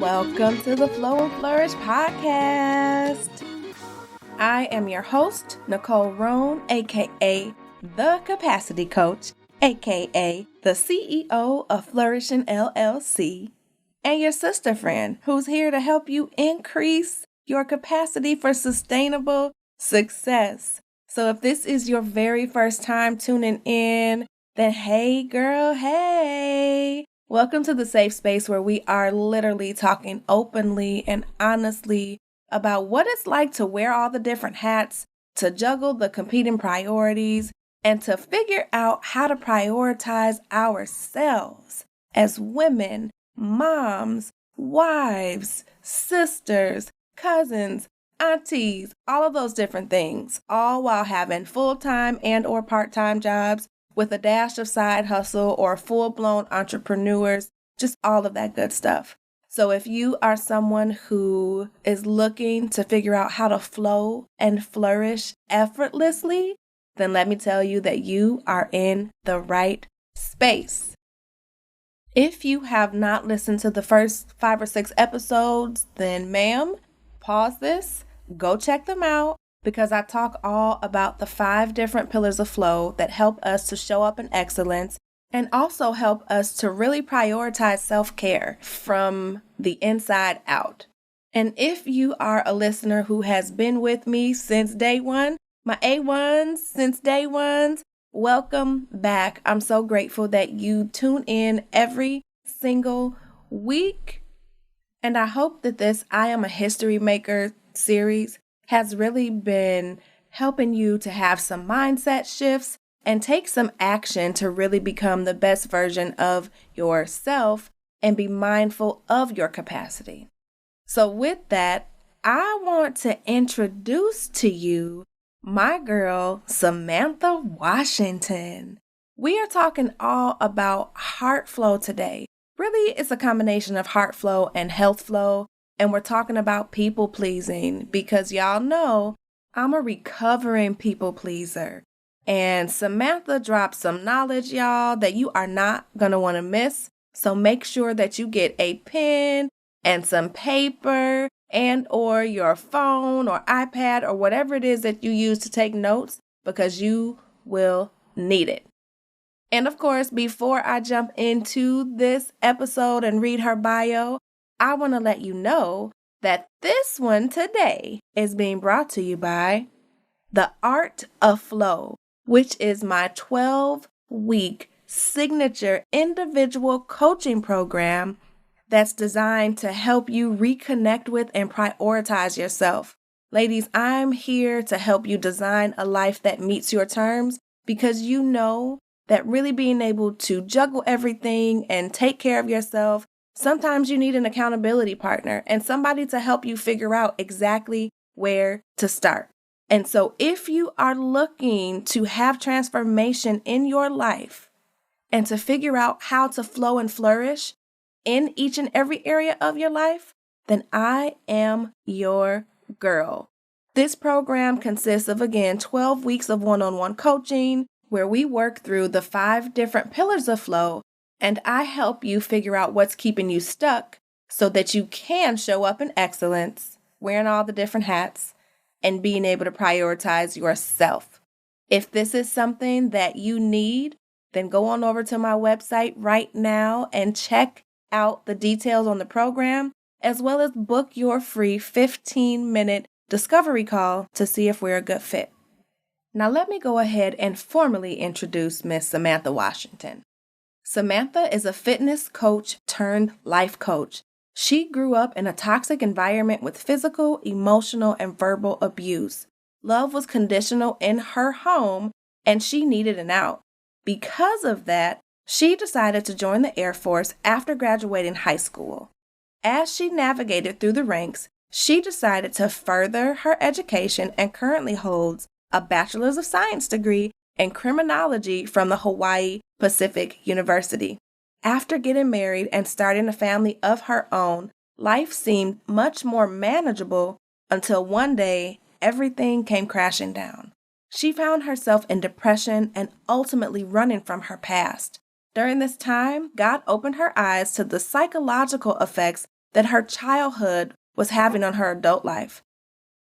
Welcome to the Flow and Flourish Podcast. I am your host, Nicole Roan, aka The Capacity Coach, aka the CEO of Flourishing LLC, and your sister friend who's here to help you increase your capacity for sustainable success. So if this is your very first time tuning in, then hey girl, hey! Welcome to the safe space where we are literally talking openly and honestly about what it's like to wear all the different hats, to juggle the competing priorities, and to figure out how to prioritize ourselves as women, moms, wives, sisters, cousins, aunties, all of those different things, all while having full-time and or part-time jobs with a dash of side hustle or full-blown entrepreneurs, just all of that good stuff. So if you are someone who is looking to figure out how to flow and flourish effortlessly, then let me tell you that you are in the right space. If you have not listened to the first 5 or 6 episodes, then ma'am, pause this, go check them out, because I talk all about the 5 different pillars of flow that help us to show up in excellence and also help us to really prioritize self-care from the inside out. And if you are a listener who has been with me since day one, my A1s since day ones, welcome back. I'm so grateful that you tune in every single week. And I hope that this I Am a History Maker series has really been helping you to have some mindset shifts and take some action to really become the best version of yourself and be mindful of your capacity. So with that, I want to introduce to you my girl, Samantha Washington. We are talking all about heart flow today. Really, it's a combination of heart flow and health flow. And we're talking about people pleasing because y'all know I'm a recovering people pleaser. And Samantha dropped some knowledge, y'all, that you are not going to want to miss. So make sure that you get a pen and some paper and or your phone or iPad or whatever it is that you use to take notes, because you will need it. And of course, before I jump into this episode and read her bio, I want to let you know that this one today is being brought to you by The Art of Flow, which is my 12-week signature individual coaching program that's designed to help you reconnect with and prioritize yourself. Ladies, I'm here to help you design a life that meets your terms, because you know that really being able to juggle everything and take care of yourself, sometimes you need an accountability partner and somebody to help you figure out exactly where to start. And so if you are looking to have transformation in your life and to figure out how to flow and flourish in each and every area of your life, then I am your girl. This program consists of, again, 12 weeks of one-on-one coaching where we work through the 5 different pillars of flow, and I help you figure out what's keeping you stuck so that you can show up in excellence, wearing all the different hats, and being able to prioritize yourself. If this is something that you need, then go on over to my website right now and check out the details on the program, as well as book your free 15-minute discovery call to see if we're a good fit. Now let me go ahead and formally introduce Miss Samantha Washington. Samantha is a fitness coach turned life coach. She grew up in a toxic environment with physical, emotional, and verbal abuse. Love was conditional in her home, and she needed an out. Because of that, she decided to join the Air Force after graduating high school. As she navigated through the ranks, she decided to further her education and currently holds a Bachelor's of Science degree in criminology from the Hawaii Pacific University. After getting married and starting a family of her own, life seemed much more manageable until one day everything came crashing down. She found herself in depression and ultimately running from her past. During this time, God opened her eyes to the psychological effects that her childhood was having on her adult life.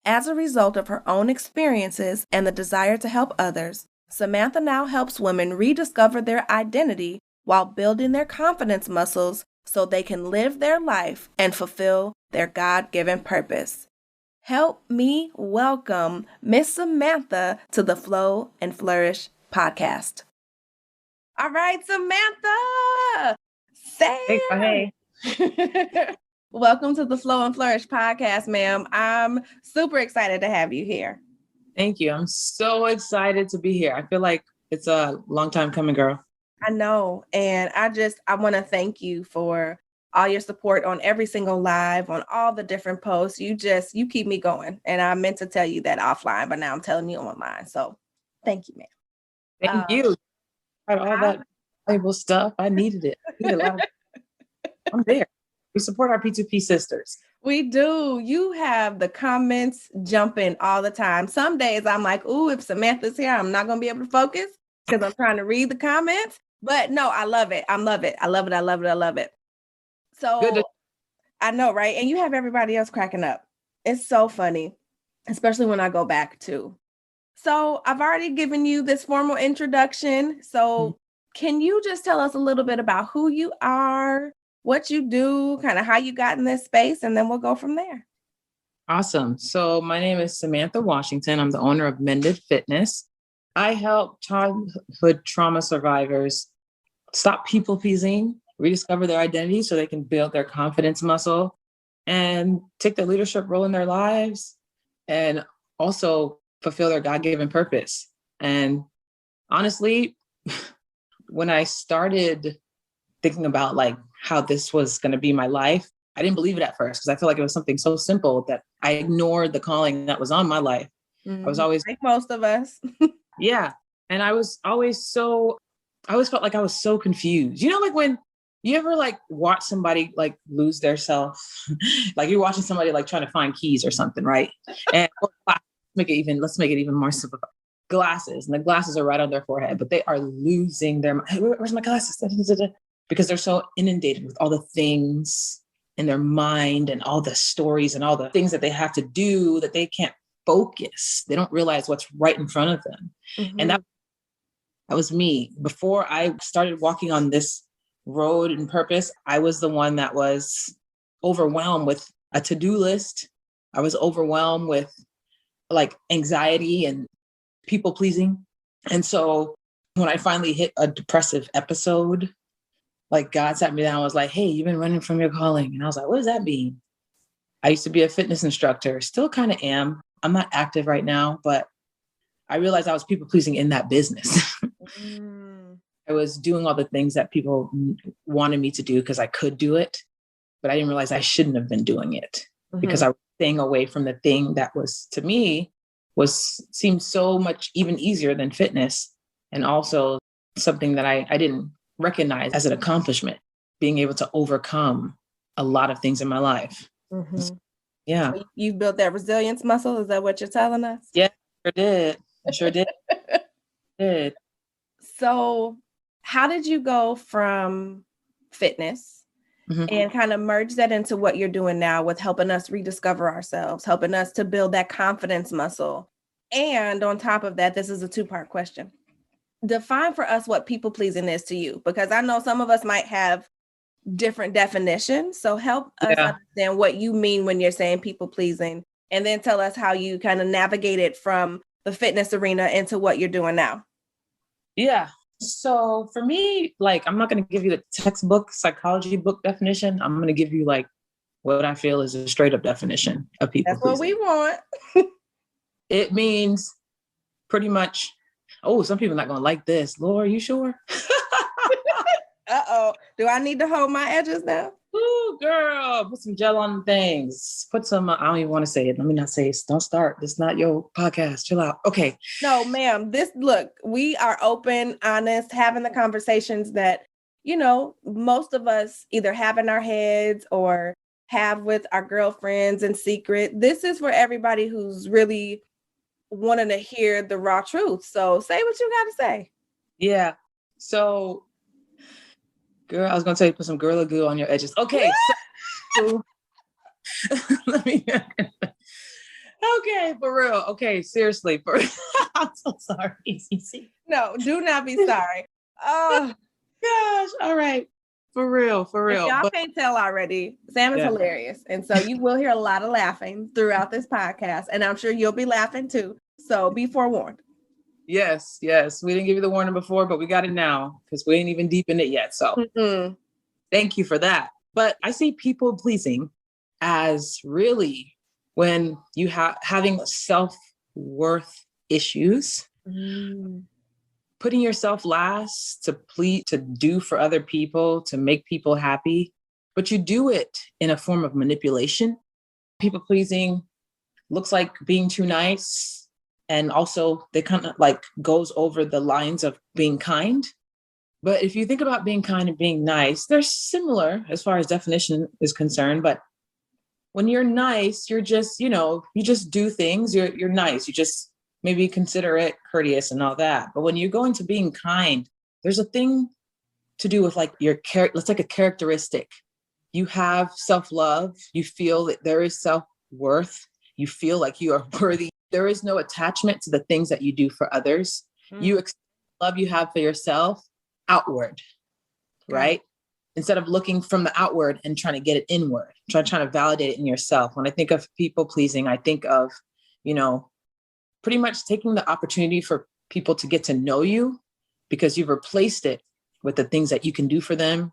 As a result of her own experiences and the desire to help others, Samantha now helps women rediscover their identity while building their confidence muscles so they can live their life and fulfill their God-given purpose. Help me welcome Miss Samantha to the Flow and Flourish Podcast. All right, Samantha! Sam! Hey. Welcome to the Flow and Flourish Podcast, ma'am. I'm super excited to have you here. Thank you. I'm so excited to be here. I feel like it's a long time coming, girl. I know. And I want to thank you for all your support on every single live, on all the different posts. You keep me going. And I meant to tell you that offline, but now I'm telling you online. So thank you, ma'am. Thank you. All that valuable stuff. I needed it. I'm there. We support our P2P sisters. We do. You have the comments jumping all the time. Some days I'm like, ooh, if Samantha's here, I'm not going to be able to focus because I'm trying to read the comments. But no, I love it. I love it. I love it. I love it. I love it. So I know, right? And you have everybody else cracking up. It's so funny, especially when I go back too. So I've already given you this formal introduction. So can you just tell us a little bit about who you are, what you do, kind of how you got in this space, and then we'll go from there. Awesome. So my name is Samantha Washington. I'm the owner of Mended Fitness. I help childhood trauma survivors stop people pleasing, rediscover their identity so they can build their confidence muscle and take the leadership role in their lives and also fulfill their God-given purpose. And honestly, when I started thinking about like how this was going to be my life, I didn't believe it at first because I feel like it was something so simple that I ignored the calling that was on my life. I was always like most of us. Yeah. And I always felt like I was so confused. You know, like when you ever like watch somebody like lose their self, like you're watching somebody like trying to find keys or something, right? And let's make it even more simple. Glasses, and the glasses are right on their forehead, but they are losing their mind. Hey, where's my glasses? Because they're so inundated with all the things in their mind and all the stories and all the things that they have to do that they can't focus. They don't realize what's right in front of them. Mm-hmm. And that was me. Before I started walking on this road and purpose, I was the one that was overwhelmed with a to-do list. I was overwhelmed with like anxiety and people pleasing. And so when I finally hit a depressive episode, like God sat me down and was like, hey, you've been running from your calling. And I was like, what does that mean? I used to be a fitness instructor, still kind of am. I'm not active right now, but I realized I was people pleasing in that business. I was doing all the things that people wanted me to do because I could do it, but I didn't realize I shouldn't have been doing it because I was staying away from the thing that was, to me, seemed so much even easier than fitness. And also something that I didn't recognize as an accomplishment, being able to overcome a lot of things in my life. Mm-hmm. Yeah. So you built that resilience muscle. Is that what you're telling us? Yeah, I sure did. So how did you go from fitness and kind of merge that into what you're doing now with helping us rediscover ourselves, helping us to build that confidence muscle? And on top of that, this is a two-part question. Define for us what people pleasing is to you, because I know some of us might have different definitions. So help us understand what you mean when you're saying people pleasing, and then tell us how you kind of navigate it from the fitness arena into what you're doing now. Yeah. So for me, like, I'm not going to give you the textbook psychology book definition. I'm going to give you like what I feel is a straight up definition of people pleasing. That's what we want. It means pretty much, some people are not going to like this. Lord, are you sure? Uh-oh. Do I need to hold my edges now? Ooh, girl, put some gel on things. Put some, I don't even want to say it. Let me not say it. Don't start. This is not your podcast. Chill out. Okay. No, ma'am. We are open, honest, having the conversations that, most of us either have in our heads or have with our girlfriends in secret. This is for everybody who's really wanting to hear the raw truth. So say what you got to say. Yeah. So, girl, I was going to tell you, put some Gorilla Glue on your edges. Okay. So, Let me. Okay, for real. Okay, seriously. I'm so sorry, CC. No, do not be sorry. Oh, Gosh. All right. For real. For if real. y'all But can't tell already, Sam is hilarious. And so you will hear a lot of laughing throughout this podcast. And I'm sure you'll be laughing too. So be forewarned. yes. We didn't give you the warning before, but we got it now because we ain't even deep in it yet. So thank you for that. But I see people pleasing as really when you having self-worth issues, putting yourself last to please, to do for other people, to make people happy, but you do it in a form of manipulation. People pleasing looks like being too nice. And also they kind of like goes over the lines of being kind. But if you think about being kind and being nice, they're similar as far as definition is concerned. But when you're nice, you're just, you just do things. You're nice. You just maybe considerate, courteous and all that. But when you go into being kind, there's a thing to do with like your character. It's like a characteristic. You have self-love. You feel that there is self-worth. You feel like you are worthy. There is no attachment to the things that you do for others. You accept the love you have for yourself outward, right? Instead of looking from the outward and trying to get it inward, trying to validate it in yourself. When I think of people pleasing, I think of, pretty much taking the opportunity for people to get to know you because you've replaced it with the things that you can do for them.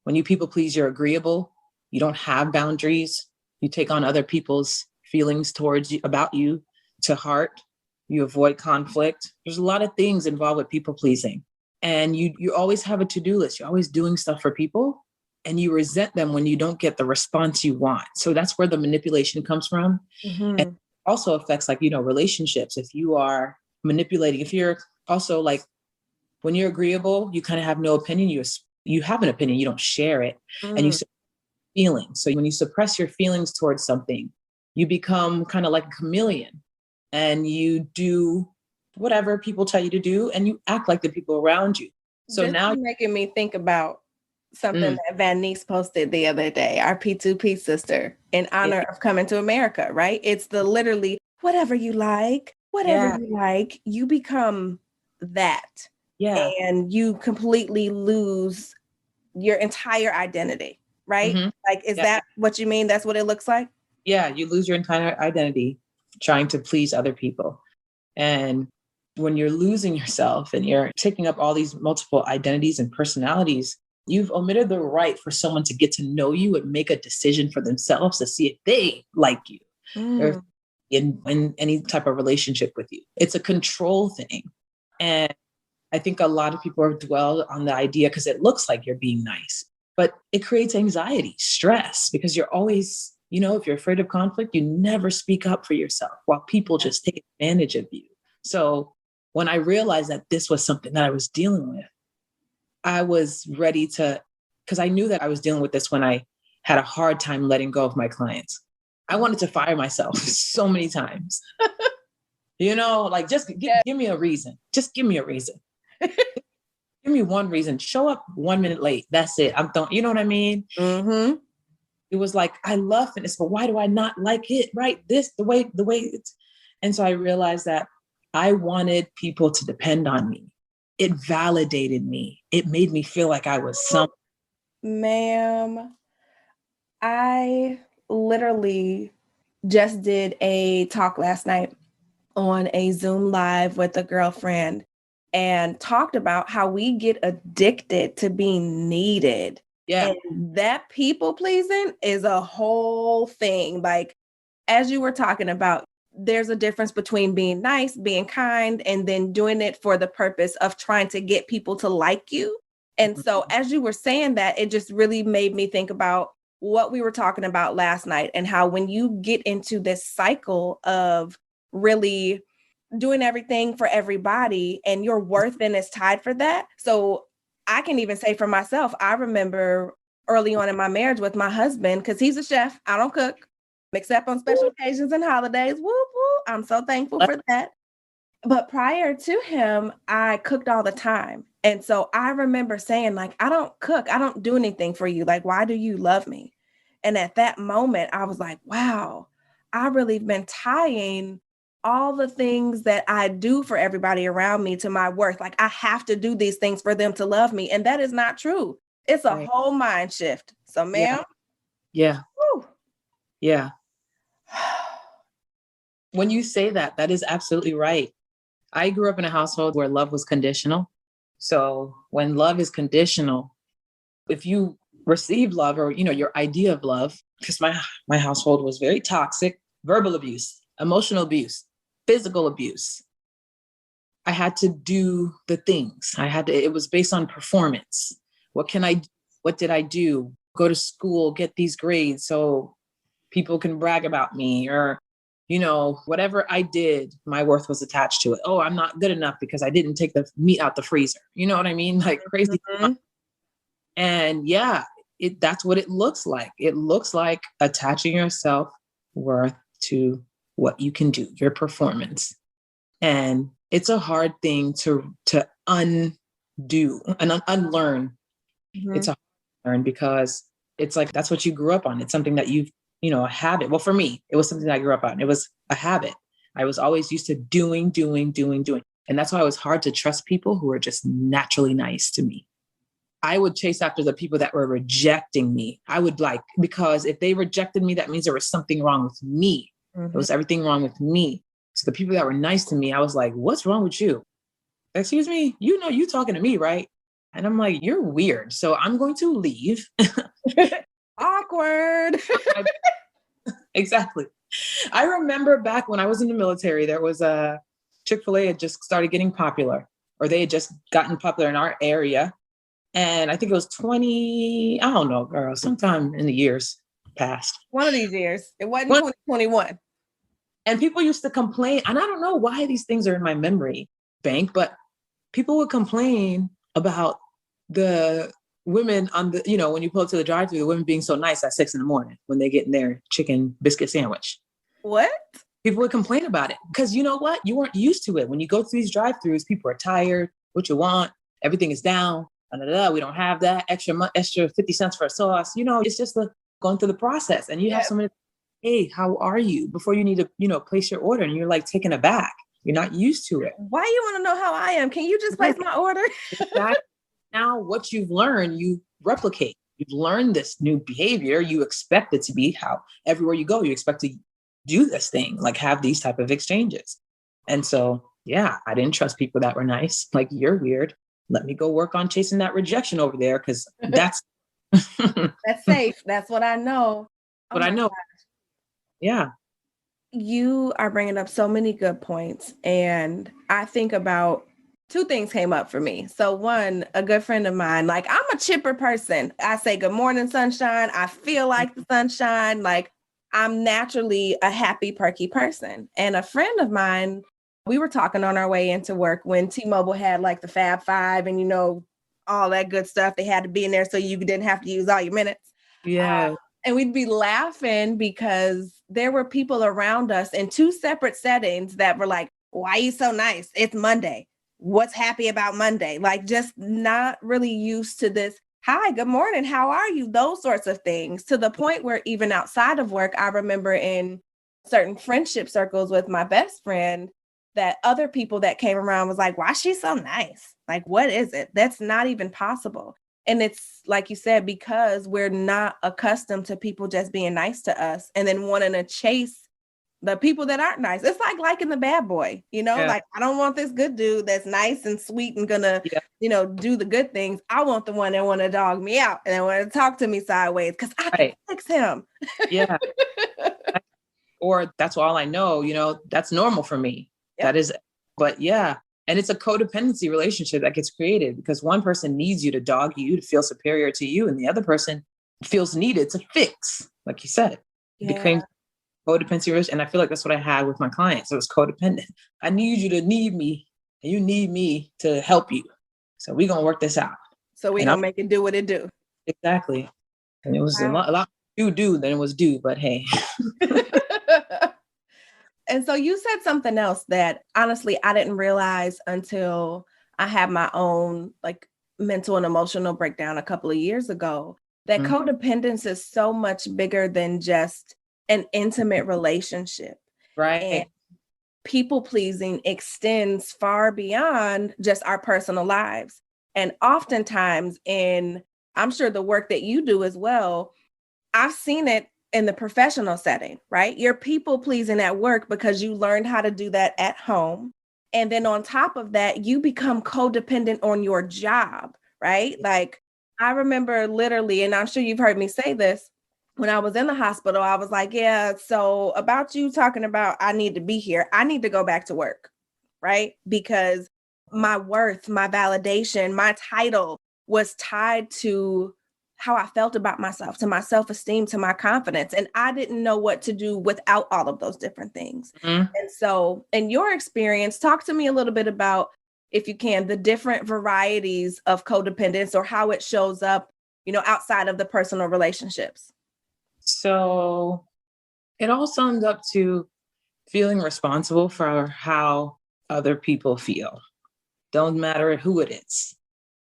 When you people please, you're agreeable. You don't have boundaries. You take on other people's feelings towards you, about you to heart. You avoid conflict. There's a lot of things involved with people pleasing. And you always have a to-do list. You're always doing stuff for people and you resent them when you don't get the response you want. So that's where the manipulation comes from. And also affects like, relationships. If you are manipulating, if you're also like, when you're agreeable, you kind of have no opinion. You have an opinion, you don't share it and you suppress feelings. So when you suppress your feelings towards something, you become kind of like a chameleon and you do whatever people tell you to do and you act like the people around you. So This now is making me think about something that Van Ness posted the other day, our P2P sister, in honor of coming to America, right? It's the literally whatever you like, you become that. Yeah. And you completely lose your entire identity, right? Like, is that what you mean? That's what it looks like? Yeah. You lose your entire identity trying to please other people. And when you're losing yourself and you're taking up all these multiple identities and personalities, you've omitted the right for someone to get to know you and make a decision for themselves to see if they like you or in any type of relationship with you. It's a control thing. And I think a lot of people have dwelled on the idea because it looks like you're being nice, but it creates anxiety, stress, because you're always, if you're afraid of conflict, you never speak up for yourself while people just take advantage of you. So when I realized that this was something that I was dealing with, I was ready to, because I knew that I was dealing with this when I had a hard time letting go of my clients. I wanted to fire myself so many times. Like just give me a reason. Just give me a reason. Give me one reason. Show up 1 minute late. That's it. I'm done. You know what I mean? It was like, I love fitness, but why do I not like it? Right? The way it's. And so I realized that I wanted people to depend on me. It validated me. It made me feel like I was something. Ma'am, I literally just did a talk last night on a Zoom live with a girlfriend and talked about how we get addicted to being needed. Yeah. And that people pleasing is a whole thing. Like, as you were talking about, there's a difference between being nice, being kind, and then doing it for the purpose of trying to get people to like you. And so as you were saying that, it just really made me think about what we were talking about last night and how when you get into this cycle of really doing everything for everybody and your worth then is tied for that. So I can even say for myself, I remember early on in my marriage with my husband, because he's a chef. I don't cook except on special occasions and holidays. Woo, woo. I'm so thankful for that. But prior to him, I cooked all the time. And so I remember saying, like, I don't cook. I don't do anything for you. Like, why do you love me? And at that moment, I was like, wow, I really been tying all the things that I do for everybody around me to my worth. Like I have to do these things for them to love me. And that is not true. It's a Right. whole mind shift. So ma'am. Yeah. Whew. Yeah. When you say that, that is absolutely right. I grew up in a household where love was conditional. So when love is conditional, if you receive love or, your idea of love, because my household was very toxic, verbal abuse, emotional abuse, physical abuse. I had to do the things. It was based on performance. What did I do? Go to school, get these grades so people can brag about me, or, whatever I did, my worth was attached to it. Oh, I'm not good enough because I didn't take the meat out the freezer. You know what I mean? Like crazy. Mm-hmm. And yeah, that's what it looks like. It looks like attaching your self-worth to what you can do, your performance. And it's a hard thing to undo and unlearn. Mm-hmm. It's a hard learn because it's like, that's what you grew up on. It's something that a habit. Well, for me, it was something that I grew up on. It was a habit. I was always used to doing. And that's why it was hard to trust people who were just naturally nice to me. I would chase after the people that were rejecting me. Because if they rejected me, that means there was something wrong with me. Mm-hmm. There was everything wrong with me. So the people that were nice to me, I was like, what's wrong with you? Excuse me, you talking to me, right? And I'm like, you're weird. So I'm going to leave. Awkward. Exactly. I remember back when I was in the military, there was a Chick-fil-A had just started getting popular, or they had just gotten popular in our area. And I think it was I don't know, girl, sometime in the years past. One of these years. It wasn't 2021. And people used to complain. And I don't know why these things are in my memory bank, but people would complain about the women on the, when you pull up to the drive-thru, the women being so nice at 6 a.m. when they get in their chicken biscuit sandwich. What? People would complain about it because you know what? You weren't used to it. When you go through these drive-thrus, people are tired. What you want? Everything is down. We don't have that extra 50 cents for a sauce. It's just going through the process. And you have somebody, hey, how are you? Before you need to, place your order, and you're like taken aback. You're not used to it. Why you want to know how I am? Can you just place my order? Now what you've learned, you replicate. You've learned this new behavior. You expect it to be how everywhere you go, you expect to do this thing, like have these type of exchanges. And so, yeah, I didn't trust people that were nice. Like, you're weird. Let me go work on chasing that rejection over there. Cause that's safe. That's what I know. What I know. Gosh. Yeah. You are bringing up so many good points. And I think about two things came up for me. So one, a good friend of mine, like I'm a chipper person. I say, good morning, sunshine. I feel like the sunshine. Like I'm naturally a happy, perky person. And a friend of mine, we were talking on our way into work when T-Mobile had like the Fab Five and, all that good stuff. They had to be in there so you didn't have to use all your minutes. Yeah. And we'd be laughing because there were people around us in two separate settings that were like, why are you so nice? It's Monday. What's happy about Monday? Like just not really used to this. Hi, good morning. How are you? Those sorts of things, to the point where even outside of work, I remember in certain friendship circles with my best friend that other people that came around was like, why is she so nice? Like, what is it? That's not even possible. And it's like you said, because we're not accustomed to people just being nice to us and then wanting to chase the people that aren't nice. It's like liking the bad boy, like I don't want this good dude that's nice and sweet and gonna, do the good things. I want the one that want to dog me out and want to talk to me sideways because I can fix him. Yeah. Or that's all I know, that's normal for me. Yep. That is, but yeah. And it's a codependency relationship that gets created because one person needs you to dog you, to feel superior to you. And the other person feels needed to fix, like you said. It became codependency relationship. And I feel like that's what I had with my clients. It was codependent. I need you to need me and you need me to help you. So we're going to work this out. So we're going to make it do what it do. Exactly. And it was a lot to do than it was due, but hey. And so you said something else that honestly, I didn't realize until I had my own like mental and emotional breakdown a couple of years ago. that codependence is so much bigger than just an intimate relationship. Right. And people pleasing extends far beyond just our personal lives. And oftentimes I'm sure the work that you do as well, I've seen it in the professional setting, right? You're people pleasing at work because you learned how to do that at home. And then on top of that, you become codependent on your job, right? Like I remember literally, and I'm sure you've heard me say this, when I was in the hospital, I was like, yeah, so about you talking about I need to be here, I need to go back to work, right? Because my worth, my validation, my title was tied to how I felt about myself, to my self-esteem, to my confidence. And I didn't know what to do without all of those different things. And so in your experience, talk to me a little bit about, if you can, the different varieties of codependence or how it shows up, outside of the personal relationships. So it all sums up to feeling responsible for how other people feel. Don't matter who it is.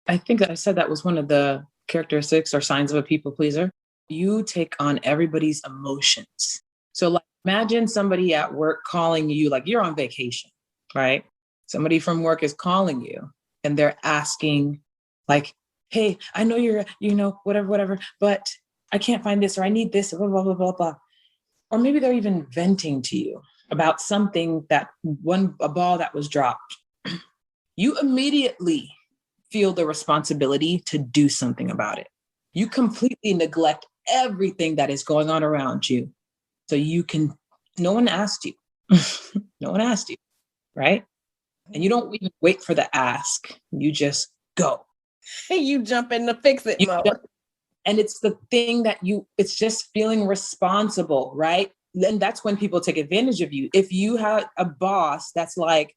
I think I said that was one of the characteristics or signs of a people pleaser. You take on everybody's emotions. So like imagine somebody at work calling you, like you're on vacation, right? Somebody from work is calling you and they're asking like, hey, I know you're, whatever, but I can't find this, or I need this, blah, blah, blah, blah, blah. Or maybe they're even venting to you about something a ball that was dropped. You immediately feel the responsibility to do something about it. You completely neglect everything that is going on around you. So no one asked you. No one asked you, right? And you don't even wait for the ask. You just go. You jump in the fix it mode. And it's the thing it's just feeling responsible, right? And that's when people take advantage of you. If you have a boss that's like,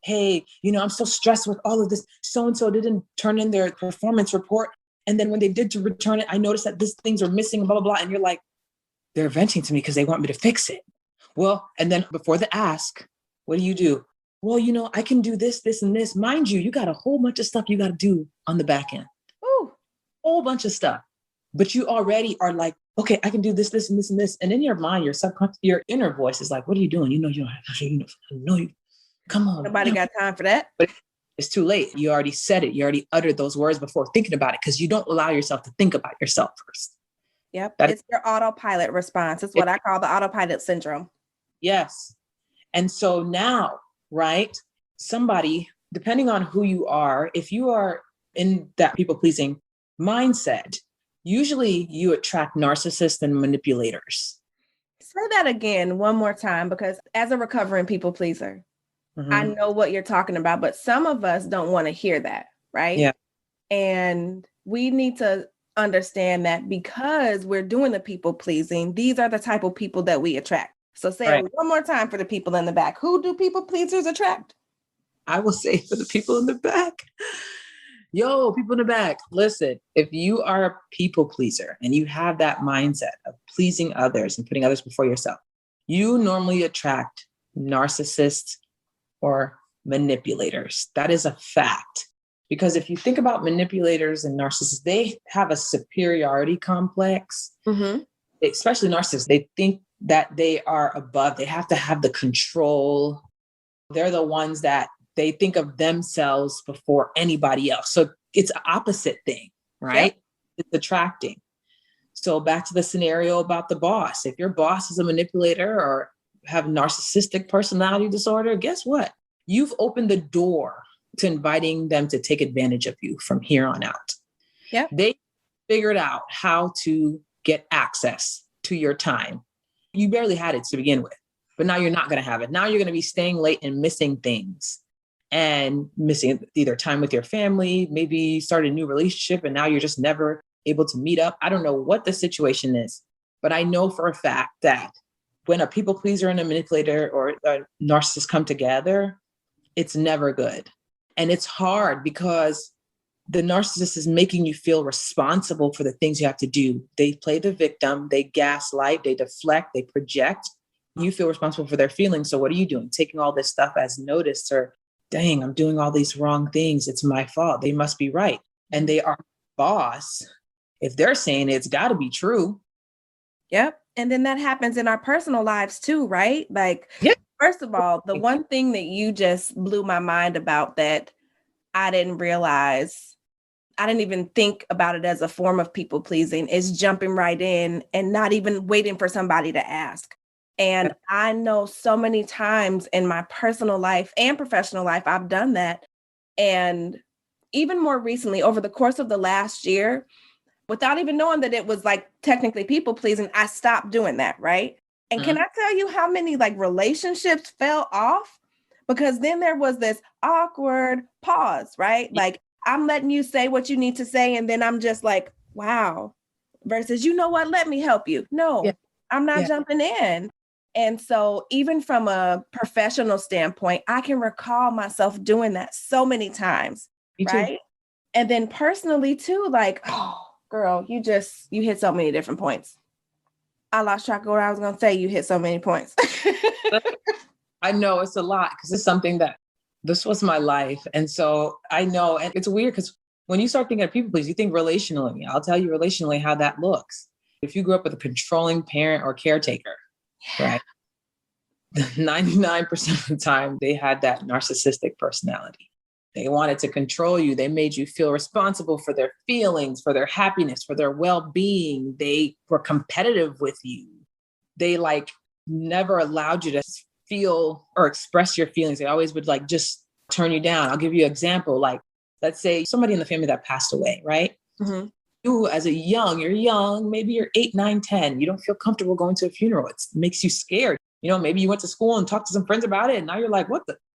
hey, I'm so stressed with all of this. So-and-so didn't turn in their performance report. And then when they did to return it, I noticed that these things are missing, blah, blah, blah. And you're like, they're venting to me because they want me to fix it. Well, and then before the ask, what do? Well, I can do this, this, and this. Mind you, you got a whole bunch of stuff you got to do on the back end. Ooh, whole bunch of stuff. But you already are like, okay, I can do this, this, and this, and this. And in your mind, your inner voice is like, what are you doing? You don't have to, come on. Nobody got time for that. But it's too late. You already said it. You already uttered those words before thinking about it because you don't allow yourself to think about yourself first. Yep. It's your autopilot response. It's what I call the autopilot syndrome. Yes. And so now, right, somebody, depending on who you are, if you are in that people-pleasing mindset, usually you attract narcissists and manipulators. Say that again one more time, because as a recovering people pleaser, I know what you're talking about, but some of us don't want to hear that, right? Yeah. And we need to understand that because we're doing the people pleasing, these are the type of people that we attract. So say it one more time for the people in the back. Who do people pleasers attract? I will say for the people in the back. Yo, people in the back, listen, if you are a people pleaser and you have that mindset of pleasing others and putting others before yourself, you normally attract narcissists or manipulators. That is a fact. Because if you think about manipulators and narcissists, they have a superiority complex, especially narcissists. They think that they are above. They have to have the control. They're the ones that they think of themselves before anybody else. So it's an opposite thing, right? Yep. It's attracting. So back to the scenario about the boss. If your boss is a manipulator or have narcissistic personality disorder, guess what? You've opened the door to inviting them to take advantage of you from here on out. Yeah. They figured out how to get access to your time. You barely had it to begin with, but now you're not going to have it. Now you're going to be staying late and missing things and missing either time with your family, maybe start a new relationship, and now you're just never able to meet up. I don't know what the situation is, but I know for a fact that when a people pleaser and a manipulator or a narcissist come together, it's never good. And it's hard because the narcissist is making you feel responsible for the things you have to do. They play the victim, they gaslight, they deflect, they project. You feel responsible for their feelings. So what are you doing? Taking all this stuff as notice, or dang, I'm doing all these wrong things. It's my fault. They must be right. And they are boss if they're saying it's got to be true. Yep. And then that happens in our personal lives too, right? Like, Yeah. first of all, the one thing that you just blew my mind about that I didn't realize, I didn't even think about it as a form of people pleasing, is jumping right in and not even waiting for somebody to ask. And I know so many times in my personal life and professional life, I've done that. And even more recently, over the course of the last year, without even knowing that it was like technically people pleasing, I stopped doing that. Right. And can I tell you how many like relationships fell off? Because then there was this awkward pause, right? Like, I'm letting you say what you need to say. And then I'm just like, wow, versus, you know what, let me help you. No, I'm not jumping in. And so even from a professional standpoint, I can recall myself doing that so many times. Me too. Right. And then personally too, like, oh, girl, you hit so many different points. I lost track of what I was going to say. You hit so many points. I know it's a lot because it's something that this was my life. And so I know, and it's weird because when you start thinking of people please, you think relationally. I'll tell you relationally how that looks. If you grew up with a controlling parent or caretaker, right? 99% of the time, they had that narcissistic personality. They wanted to control you. They made you feel responsible for their feelings, for their happiness, for their well-being. They were competitive with you. They like never allowed you to feel or express your feelings. They always would like just turn you down. I'll give you an example. Like, let's say somebody in the family that passed away, right? Mm-hmm. You you're young, maybe you're 8, 9, 10. You don't feel comfortable going to a funeral. It makes you scared. You know, maybe you went to school and talked to some friends about it. And now you're like,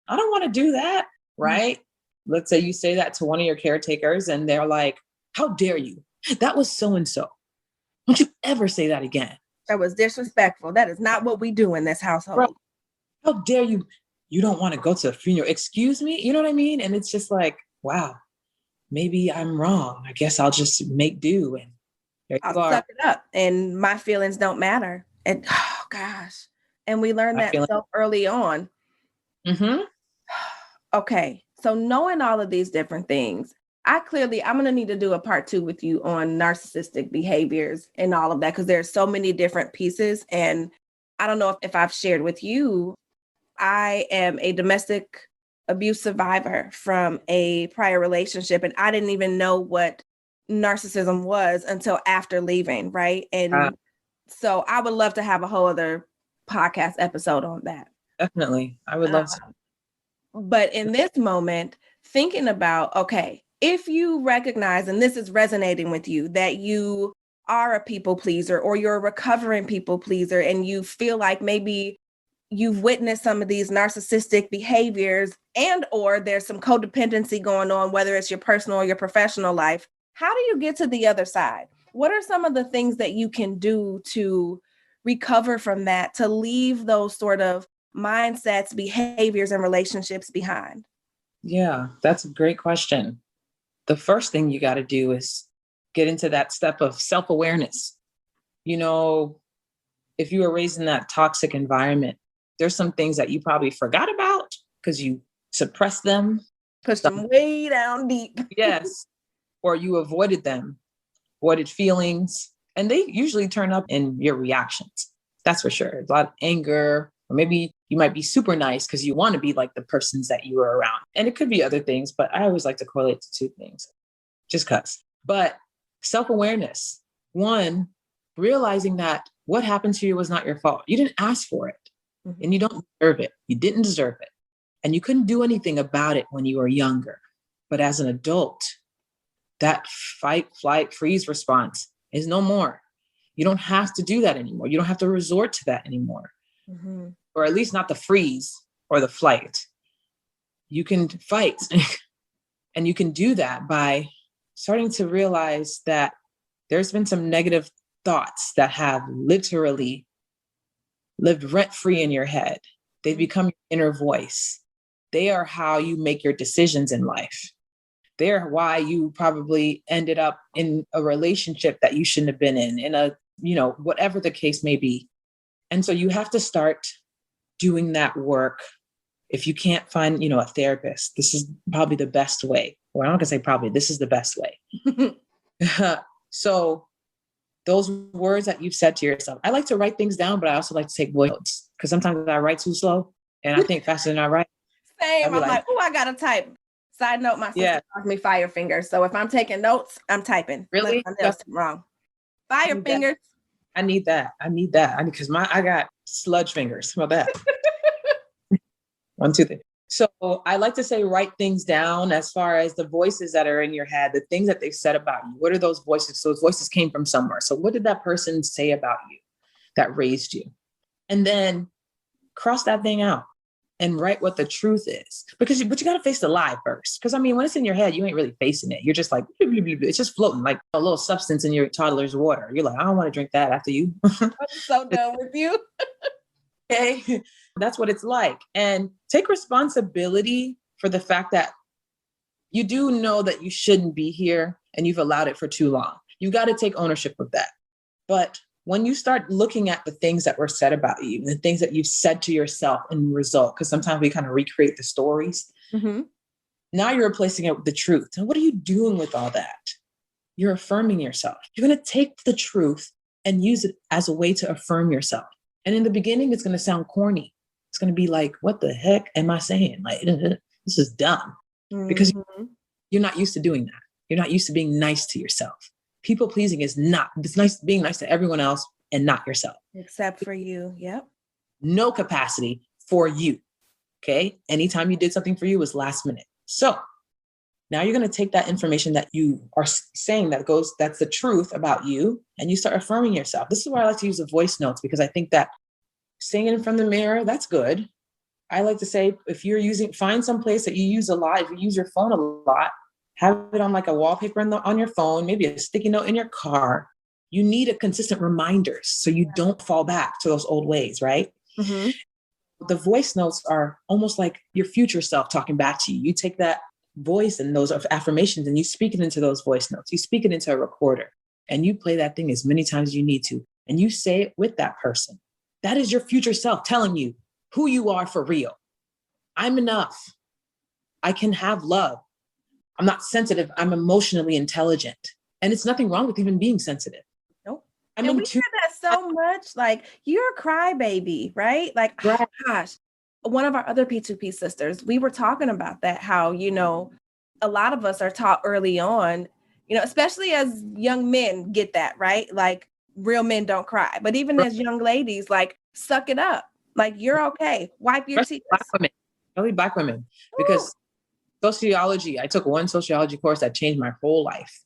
I don't want to do that. Right. Mm-hmm. Let's say you say that to one of your caretakers and they're like, how dare you? That was so-and-so. Don't you ever say that again. That was disrespectful. That is not what we do in this household. Right. How dare you? You don't want to go to a funeral. Excuse me? You know what I mean? And it's just like, wow, maybe I'm wrong. I guess I'll just make do. And I'll suck it up. And my feelings don't matter. And oh gosh. And we learned that so early on. Mm-hmm. Okay. So knowing all of these different things, I'm going to need to do a part 2 with you on narcissistic behaviors and all of that, because there's so many different pieces. And I don't know if I've shared with you, I am a domestic abuse survivor from a prior relationship. And I didn't even know what narcissism was until after leaving. Right. And so I would love to have a whole other podcast episode on that. Definitely. I would love to. But in this moment, thinking about, okay, if you recognize, and this is resonating with you, that you are a people pleaser or you're a recovering people pleaser, and you feel like maybe you've witnessed some of these narcissistic behaviors and or there's some codependency going on, whether it's your personal or your professional life, how do you get to the other side? What are some of the things that you can do to recover from that, to leave those sort of mindsets, behaviors, and relationships behind? Yeah, that's a great question. The first thing you got to do is get into that step of self-awareness. You know, if you were raised in that toxic environment, there's some things that you probably forgot about because you suppressed them. Pushed them way down deep. Yes. Or you avoided them, avoided feelings. And they usually turn up in your reactions. That's for sure. A lot of anger, or maybe you might be super nice because you want to be like the persons that you were around. And it could be other things, but I always like to correlate to 2 things, just because. But self-awareness, one, realizing that what happened to you was not your fault. You didn't ask for it, and you don't deserve it. You didn't deserve it. And you couldn't do anything about it when you were younger. But as an adult, that fight, flight, freeze response is no more. You don't have to do that anymore. You don't have to resort to that anymore. Mm-hmm. Or at least not the freeze or the flight. You can fight. And you can do that by starting to realize that there's been some negative thoughts that have literally lived rent-free in your head. They've become your inner voice. They are how you make your decisions in life. They're why you probably ended up in a relationship that you shouldn't have been in a, whatever the case may be. And so you have to start doing that work. If you can't find, a therapist, this is probably the best way. Or I'm not gonna say probably, this is the best way. So those words that you've said to yourself, I like to write things down, but I also like to take voice notes because sometimes I write too slow and I think faster than I write. Same. I'm like, oh, I got to type. Side note, my sister calls me fire fingers. So if I'm taking notes, I'm typing. Really? That's wrong. Fire fingers. I need that. Because I got sludge fingers. How about that? 1, 2, 3. So I like to say, write things down as far as the voices that are in your head, the things that they've said about you. What are those voices? So those voices came from somewhere. So what did that person say about you that raised you? And then cross that thing out and write what the truth is. But you got to face the lie first. Because I mean, when it's in your head, you ain't really facing it. You're just like, it's just floating like a little substance in your toddler's water. You're like, I don't want to drink that after you. I'm so done with you. Okay. That's what it's like. And take responsibility for the fact that you do know that you shouldn't be here and you've allowed it for too long. You got to take ownership of that. But when you start looking at the things that were said about you, the things that you've said to yourself in result, because sometimes we kind of recreate the stories. Mm-hmm. Now you're replacing it with the truth. And what are you doing with all that? You're affirming yourself. You're going to take the truth and use it as a way to affirm yourself. And in the beginning, it's going to sound corny. It's going to be like, what the heck am I saying? Like, this is dumb. Mm-hmm. Because you're not used to doing that. You're not used to being nice to yourself. People pleasing is not, it's nice being nice to everyone else and not yourself. Except for you. Yep. No capacity for you. Okay. Anytime you did something for you was last minute. So now you're going to take that information that you are saying that's the truth about you, and you start affirming yourself. This is why I like to use the voice notes, because I think that saying it in front of the mirror, that's good. I like to say, find some place that you use a lot. If you use your phone a lot, have it on like a wallpaper on your phone, maybe a sticky note in your car. You need a consistent reminders so you don't fall back to those old ways, right? Mm-hmm. The voice notes are almost like your future self talking back to you. You take that voice and those affirmations and you speak it into those voice notes. You speak it into a recorder and you play that thing as many times as you need to. And you say it with that person. That is your future self telling you who you are for real. I'm enough. I can have love. I'm not sensitive. I'm emotionally intelligent. And it's nothing wrong with even being sensitive. Nope. I mean, we hear that so much. Like, you're a crybaby, right? Like, right. Gosh. One of our other P2P sisters, we were talking about that, how, a lot of us are taught early on, especially as young men get that, right? Like, real men don't cry. But even as young ladies, like, suck it up. Like, you're okay. Wipe your tears. Black women, only Black women. Because sociology, I took one sociology course that changed my whole life.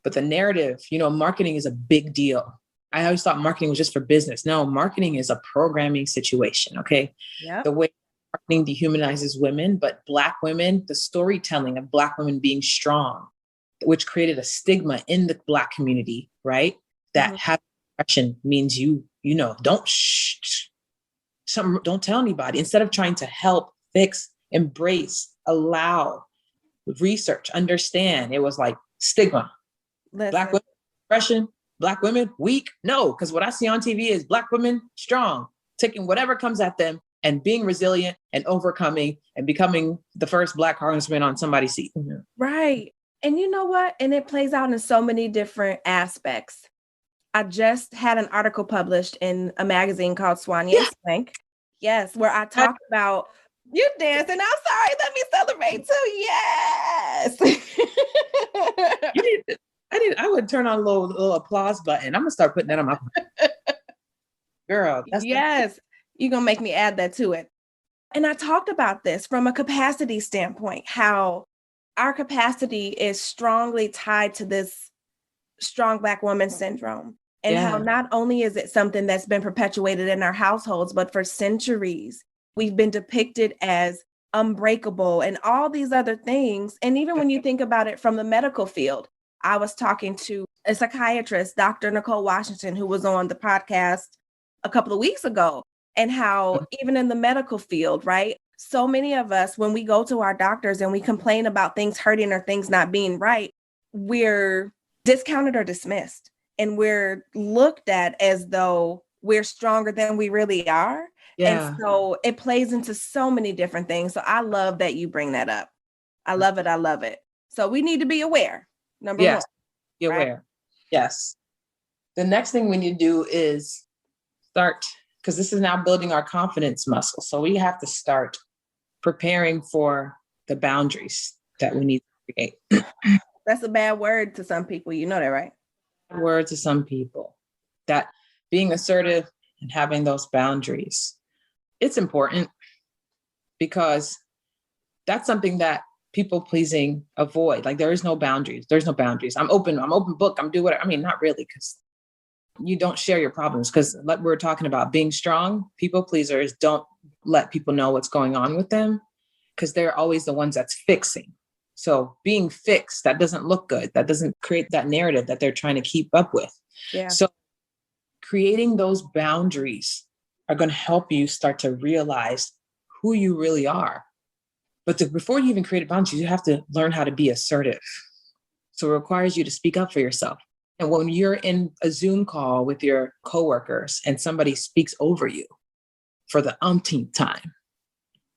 But the narrative, marketing is a big deal. I always thought marketing was just for business. No, marketing is a programming situation, okay? Yep. The way marketing dehumanizes women, but Black women, the storytelling of Black women being strong, which created a stigma in the Black community, right? That having depression means don't tell anybody. Instead of trying to help, fix, embrace, allow, research, understand, it was like stigma. Listen. Black women, depression, Black women, weak. No, because what I see on TV is Black women strong, taking whatever comes at them and being resilient and overcoming and becoming the first Black congressman on somebody's seat. Mm-hmm. Right. And you know what? And it plays out in so many different aspects. I just had an article published in a magazine called Swanya and Swank. Yes, where I talk about you dancing. I'm sorry. Let me celebrate too. Yes. I would turn on a little applause button. I'm gonna start putting that on my girl. Yes, you're gonna make me add that to it. And I talked about this from a capacity standpoint, how our capacity is strongly tied to this strong Black woman syndrome. And how not only is it something that's been perpetuated in our households, but for centuries, we've been depicted as unbreakable and all these other things. And even when you think about it from the medical field, I was talking to a psychiatrist, Dr. Nicole Washington, who was on the podcast a couple of weeks ago, and how even in the medical field, right? So many of us, when we go to our doctors and we complain about things hurting or things not being right, we're discounted or dismissed. And we're looked at as though we're stronger than we really are. Yeah. And so it plays into so many different things. So I love that you bring that up. I love it. I love it. So we need to be aware. Number one. Be aware. Yes. The next thing we need to do is start, because this is now building our confidence muscle. So we have to start preparing for the boundaries that we need to create. That's a bad word to some people. You know that, right? Word to some people, that being assertive and having those boundaries, it's important, because that's something that people pleasing avoid. Like, there is no boundaries. There's no boundaries. I'm open book. I'm doing whatever. I mean, not really, because you don't share your problems, because like we're talking about being strong, people pleasers don't let people know what's going on with them, because they're always the ones that's fixing. So being fixed, that doesn't look good. That doesn't create that narrative that they're trying to keep up with. Yeah. So creating those boundaries are going to help you start to realize who you really are. But before you even create boundaries, you have to learn how to be assertive. So it requires you to speak up for yourself. And when you're in a Zoom call with your coworkers and somebody speaks over you for the umpteenth time,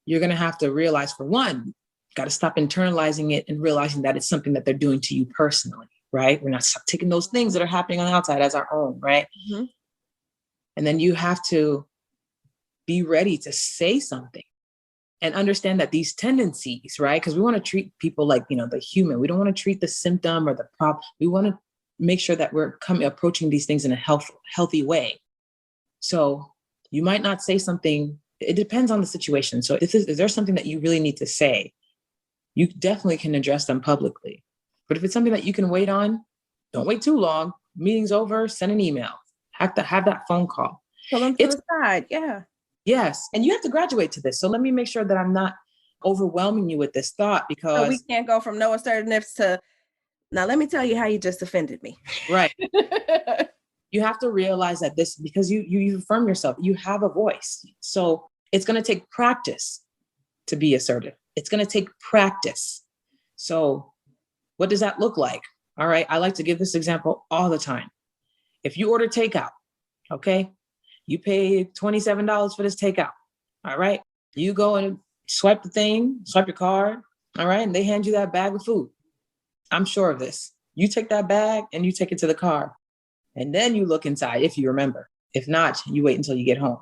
you're going to have to realize, for one, got to stop internalizing it and realizing that it's something that they're doing to you personally, right? We're not taking those things that are happening on the outside as our own, right? Mm-hmm. And then you have to be ready to say something and understand that these tendencies, right? Because we want to treat people like, the human. We don't want to treat the symptom or the problem. We want to make sure that we're approaching these things in a healthy way. So you might not say something. It depends on the situation. So if there's something that you really need to say, you definitely can address them publicly. But if it's something that you can wait on, don't wait too long. Meeting's over, send an email. Have that phone call. Pull them to the side. Yeah. Yes. And you have to graduate to this. So let me make sure that I'm not overwhelming you with this thought, because so we can't go from no assertiveness to, now let me tell you how you just offended me. Right. You have to realize that this, because you affirm yourself, you have a voice. So it's going to take practice to be assertive. It's going to take practice. So what does that look like? All right. I like to give this example all the time. If you order takeout, okay, you pay $27 for this takeout. All right. You go and swipe your card. All right. And they hand you that bag of food. I'm sure of this. You take that bag and you take it to the car. And then you look inside, if you remember. If not, you wait until you get home.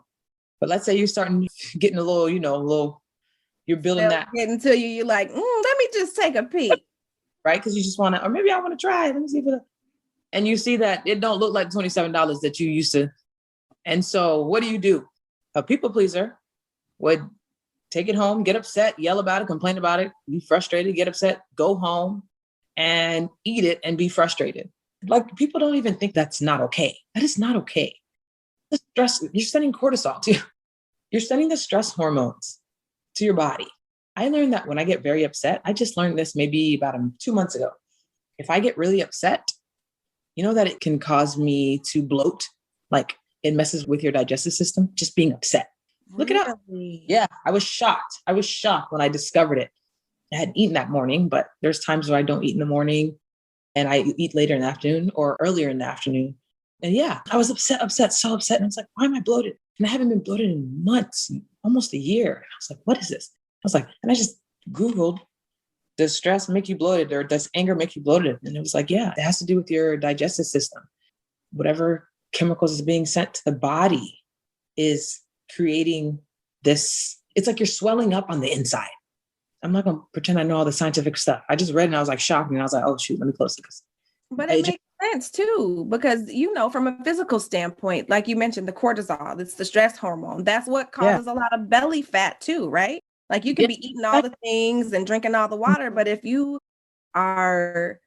But let's say you're starting getting a little, you're building that. Getting to you, you're like, let me just take a peek. Right? Because you just want to, or maybe I want to try it. Let me see if it, and you see that it don't look like $27 that you used to. And so what do? A people pleaser would take it home, get upset, yell about it, complain about it, be frustrated, get upset, go home and eat it and be frustrated. Like, people don't even think that's not okay. That is not okay. The stress, you're sending cortisol to you. You're sending the stress hormones to your body. I learned that when I get very upset. I just learned this maybe about 2 months ago. If I get really upset, you know that it can cause me to bloat. Like, it messes with your digestive system, just being upset. Look it up. Yeah, I was shocked. I was shocked when I discovered it. I hadn't eaten that morning, but there's times where I don't eat in the morning and I eat later in the afternoon or earlier in the afternoon. And yeah, I was so upset. And I was like, why am I bloated? And I haven't been bloated in months, almost a year. And I was like, what is this? I was like, and I just Googled, does stress make you bloated, or does anger make you bloated? And it was like, yeah, it has to do with your digestive system. Whatever chemicals is being sent to the body is creating this. It's like you're swelling up on the inside. I'm not going to pretend I know all the scientific stuff. I just read it and I was like shocked. And I was like, oh, shoot, let me close it. But it makes sense too, because, from a physical standpoint, like you mentioned, the cortisol, it's the stress hormone. That's what causes a lot of belly fat too, right? Like, you can be eating all the things and drinking all the water, but if you are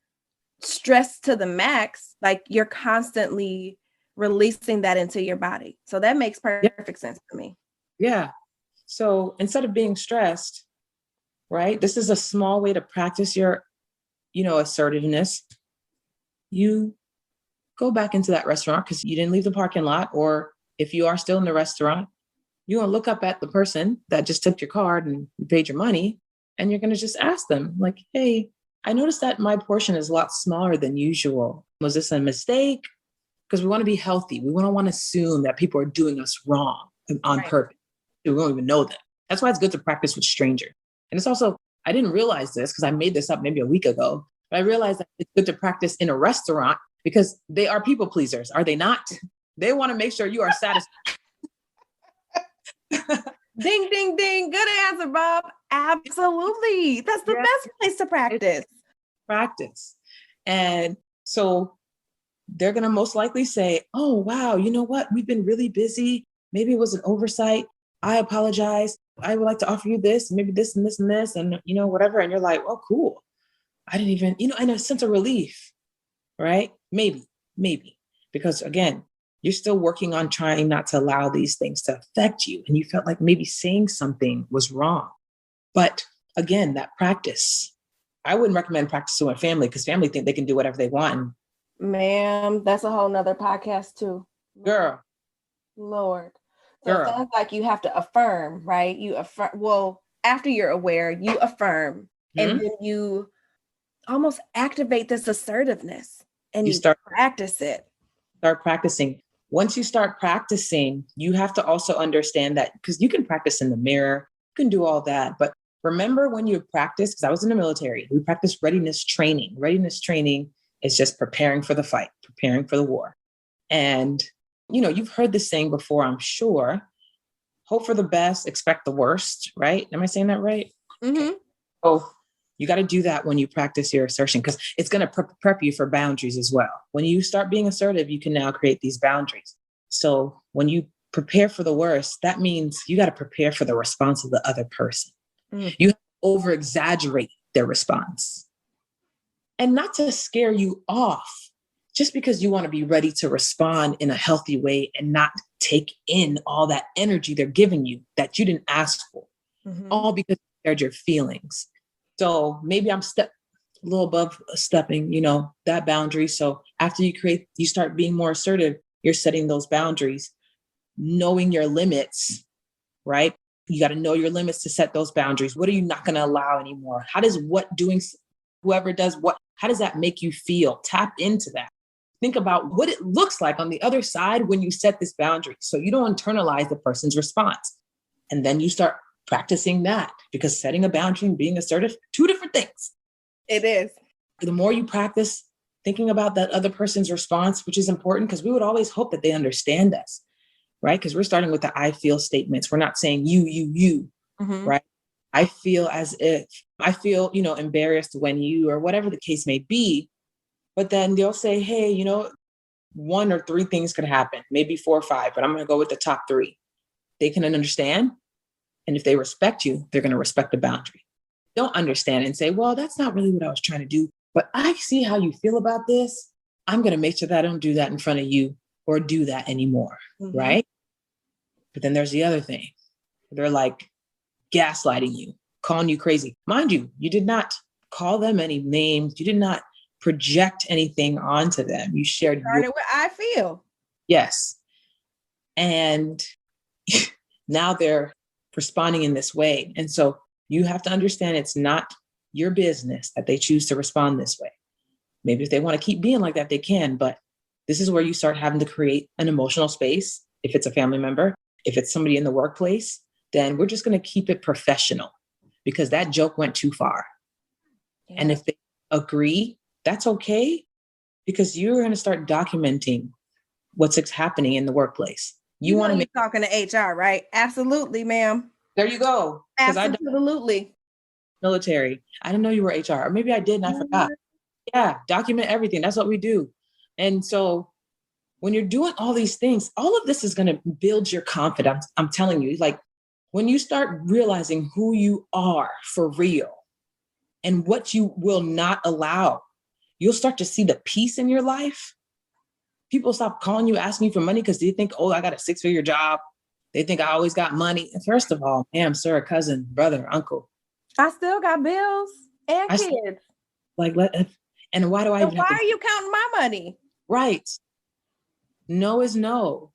stressed to the max, like, you're constantly releasing that into your body. So that makes perfect sense to me. Yeah. So instead of being stressed, right, this is a small way to practice your, assertiveness. You go back into that restaurant because you didn't leave the parking lot, or if you are still in the restaurant, you're going to look up at the person that just took your card and you paid your money, and you're going to just ask them, like, hey, I noticed that my portion is a lot smaller than usual. Was this a mistake? Because we want to be healthy. We don't want to assume that people are doing us wrong on purpose. We don't even know them. That's why it's good to practice with strangers. And it's also, I didn't realize this because I made this up maybe a week ago, but I realized that it's good to practice in a restaurant because they are people pleasers, are they not? They want to make sure you are satisfied. Ding, ding, ding. Good answer, Bob. Absolutely. That's the best place to practice. Practice. And so they're going to most likely say, oh, wow, you know what? We've been really busy. Maybe it was an oversight. I apologize. I would like to offer you this, maybe this and this and this, and, you know, whatever. And you're like, oh, cool. I didn't even, you know, and a sense of relief, right? Maybe, because again, you're still working on trying not to allow these things to affect you. And you felt like maybe saying something was wrong. But again, that practice, I wouldn't recommend practicing with family because family think they can do whatever they want. Ma'am, that's a whole nother podcast too. Girl. Lord. So it sounds like you have to affirm, right? You affirm, well, after you're aware, you affirm, and then you almost activate this assertiveness and you start practice it. Start practicing. Once you start practicing, you have to also understand that because you can practice in the mirror, you can do all that. But remember when you practice, because I was in the military, we practiced readiness training. Readiness training is just preparing for the fight, preparing for the war. And, you know, you've heard this saying before, I'm sure. Hope for the best, expect the worst, right? Am I saying that right? Mm-hmm. Oh, you got to do that when you practice your assertion because it's going to prep you for boundaries as well. When you start being assertive, you can now create these boundaries. So when you prepare for the worst, that means you got to prepare for the response of the other person. You over exaggerate their response. And not to scare you off, just because you want to be ready to respond in a healthy way and not take in all that energy they're giving you that you didn't ask for, all because you shared your feelings. So maybe I'm a little above stepping, you know, that boundary. So after you start being more assertive, you're setting those boundaries, knowing your limits, right? You got to know your limits to set those boundaries. What are you not going to allow anymore? How does whoever does what, how does that make you feel? Tap into that. Think about what it looks like on the other side when you set this boundary. So you don't internalize the person's response. And then you start practicing that because setting a boundary and being assertive, two different things. It is. The more you practice thinking about that other person's response, which is important because we would always hope that they understand us, right? Because we're starting with the I feel statements. We're not saying you, right? I feel as if I feel, you know, embarrassed when you, or whatever the case may be. But then they'll say, hey, you know, 1 or 3 things could happen, maybe 4 or 5, but I'm going to go with the top 3. They can understand. And if they respect you, they're going to respect the boundary. Don't understand and say, well, that's not really what I was trying to do, but I see how you feel about this. I'm going to make sure that I don't do that in front of you or do that anymore. Right. But then there's the other thing. They're like gaslighting you, calling you crazy. Mind you, you did not call them any names. You did not project anything onto them. You started what I feel. Yes. And now they're responding in this way. And so you have to understand it's not your business that they choose to respond this way. Maybe if they want to keep being like that, they can, but this is where you start having to create an emotional space. If it's a family member, if it's somebody in the workplace, then we're just going to keep it professional because that joke went too far. Yeah. And if they agree, that's okay, because you're going to start documenting what's happening in the workplace. You want to make talking to HR, right? Absolutely, ma'am. There you go. Absolutely. Military. I didn't know you were HR, or maybe I did and I forgot. Yeah, document everything. That's what we do. And so when you're doing all these things, all of this is going to build your confidence. I'm telling you, like when you start realizing who you are for real and what you will not allow, you'll start to see the peace in your life. People stop calling you, asking you for money because they think, oh, I got a 6-figure job. They think I always got money. And first of all, ma'am, sir, cousin, brother, uncle. I still got bills and kids. And why do I? So why are you counting my money? Right. No is no.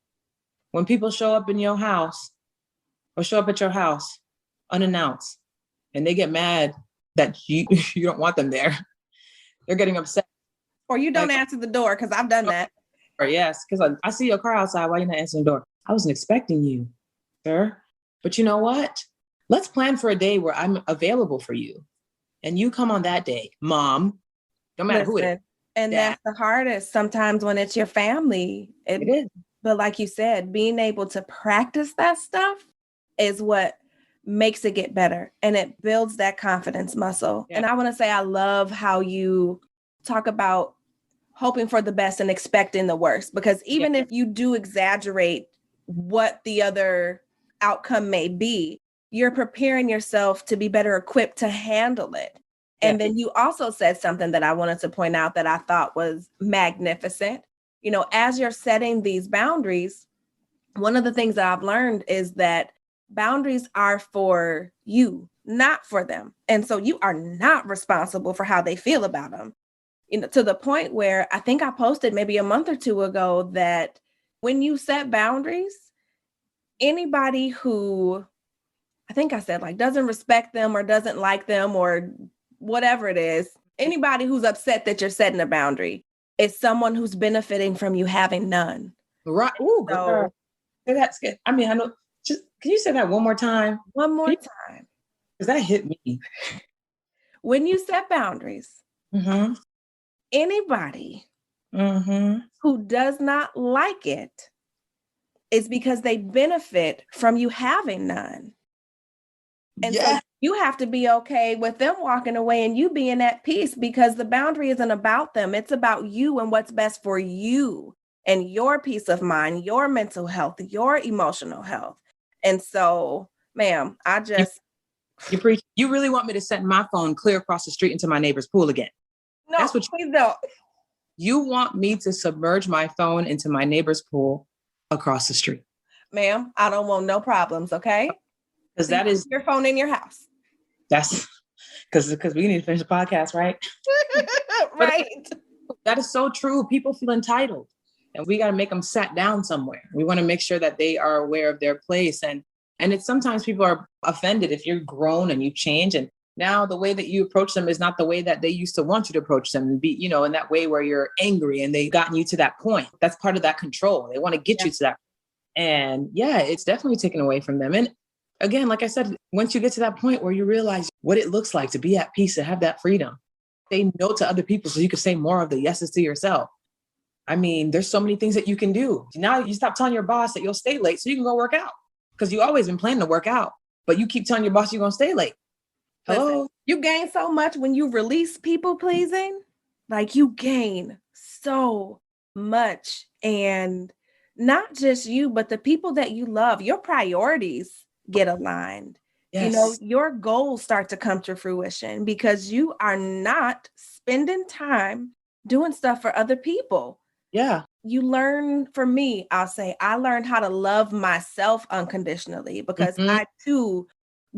When people show up in your house or show up at your house unannounced and they get mad that you don't want them there, they're getting upset. Or you don't answer the door, because I've done that. Or yes, because I see your car outside. Why are you not answering the door? I wasn't expecting you, sir. But you know what? Let's plan for a day where I'm available for you. And you come on that day, mom. No matter who it is. And Yeah, that's the hardest sometimes when it's your family. it is. But like you said, being able to practice that stuff is what makes it get better, and it builds that confidence muscle. Yeah. And I want to say I love how you talk about hoping for the best and expecting the worst, because even if you do exaggerate what the other outcome may be, you're preparing yourself to be better equipped to handle it. And then you also said something that I wanted to point out that I thought was magnificent. You know, as you're setting these boundaries, one of the things that I've learned is that boundaries are for you, not for them. And so you are not responsible for how they feel about them. You know, to the point where I think I posted maybe a month or two ago that when you set boundaries, anybody who, I think I said, like, doesn't respect them or doesn't like them or whatever it is, anybody who's upset that you're setting a boundary is someone who's benefiting from you having none. Right. Ooh, So girl. That's good. I mean, I know. Just can you say that one more time? one more time. Because that hit me. When you set boundaries, Mm-hmm. anybody Mm-hmm. who does not like it is because they benefit from you having none. And so you have to be okay with them walking away and you being at peace, because the boundary isn't about them. It's about you and what's best for you and your peace of mind, your mental health, your emotional health. And so, ma'am, I just... You preach. You really want me to send my phone clear across the street into my neighbor's pool again? No, that's what please don't. You want me to submerge my phone into my neighbor's pool across the street? Ma'am, I don't want no problems, okay? Because that is your phone in your house. That's because we need to finish the podcast, right? Right. But that is so true. People feel entitled, and we got to make them sat down somewhere. We want to make sure that they are aware of their place. And it's sometimes people are offended if you're grown and you change. And now the way that you approach them is not the way that they used to want you to approach them, and be, you know, in that way where you're angry and they've gotten you to that point. That's part of that control. They want to get you to that. And it's definitely taken away from them. And again, like I said, once you get to that point where you realize what it looks like to be at peace, to have that freedom, say no to other people so you can say more of the yeses to yourself. I mean, there's so many things that you can do. Now you stop telling your boss that you'll stay late so you can go work out, because you always been planning to work out, but you keep telling your boss you're going to stay late. Hello? Listen, you gain so much when you release people pleasing. Like, you gain so much. And not just you, but the people that you love, your priorities get aligned. Yes. You know, your goals start to come to fruition because you are not spending time doing stuff for other people. Yeah. You learn, for me, I'll say, I learned how to love myself unconditionally, because I too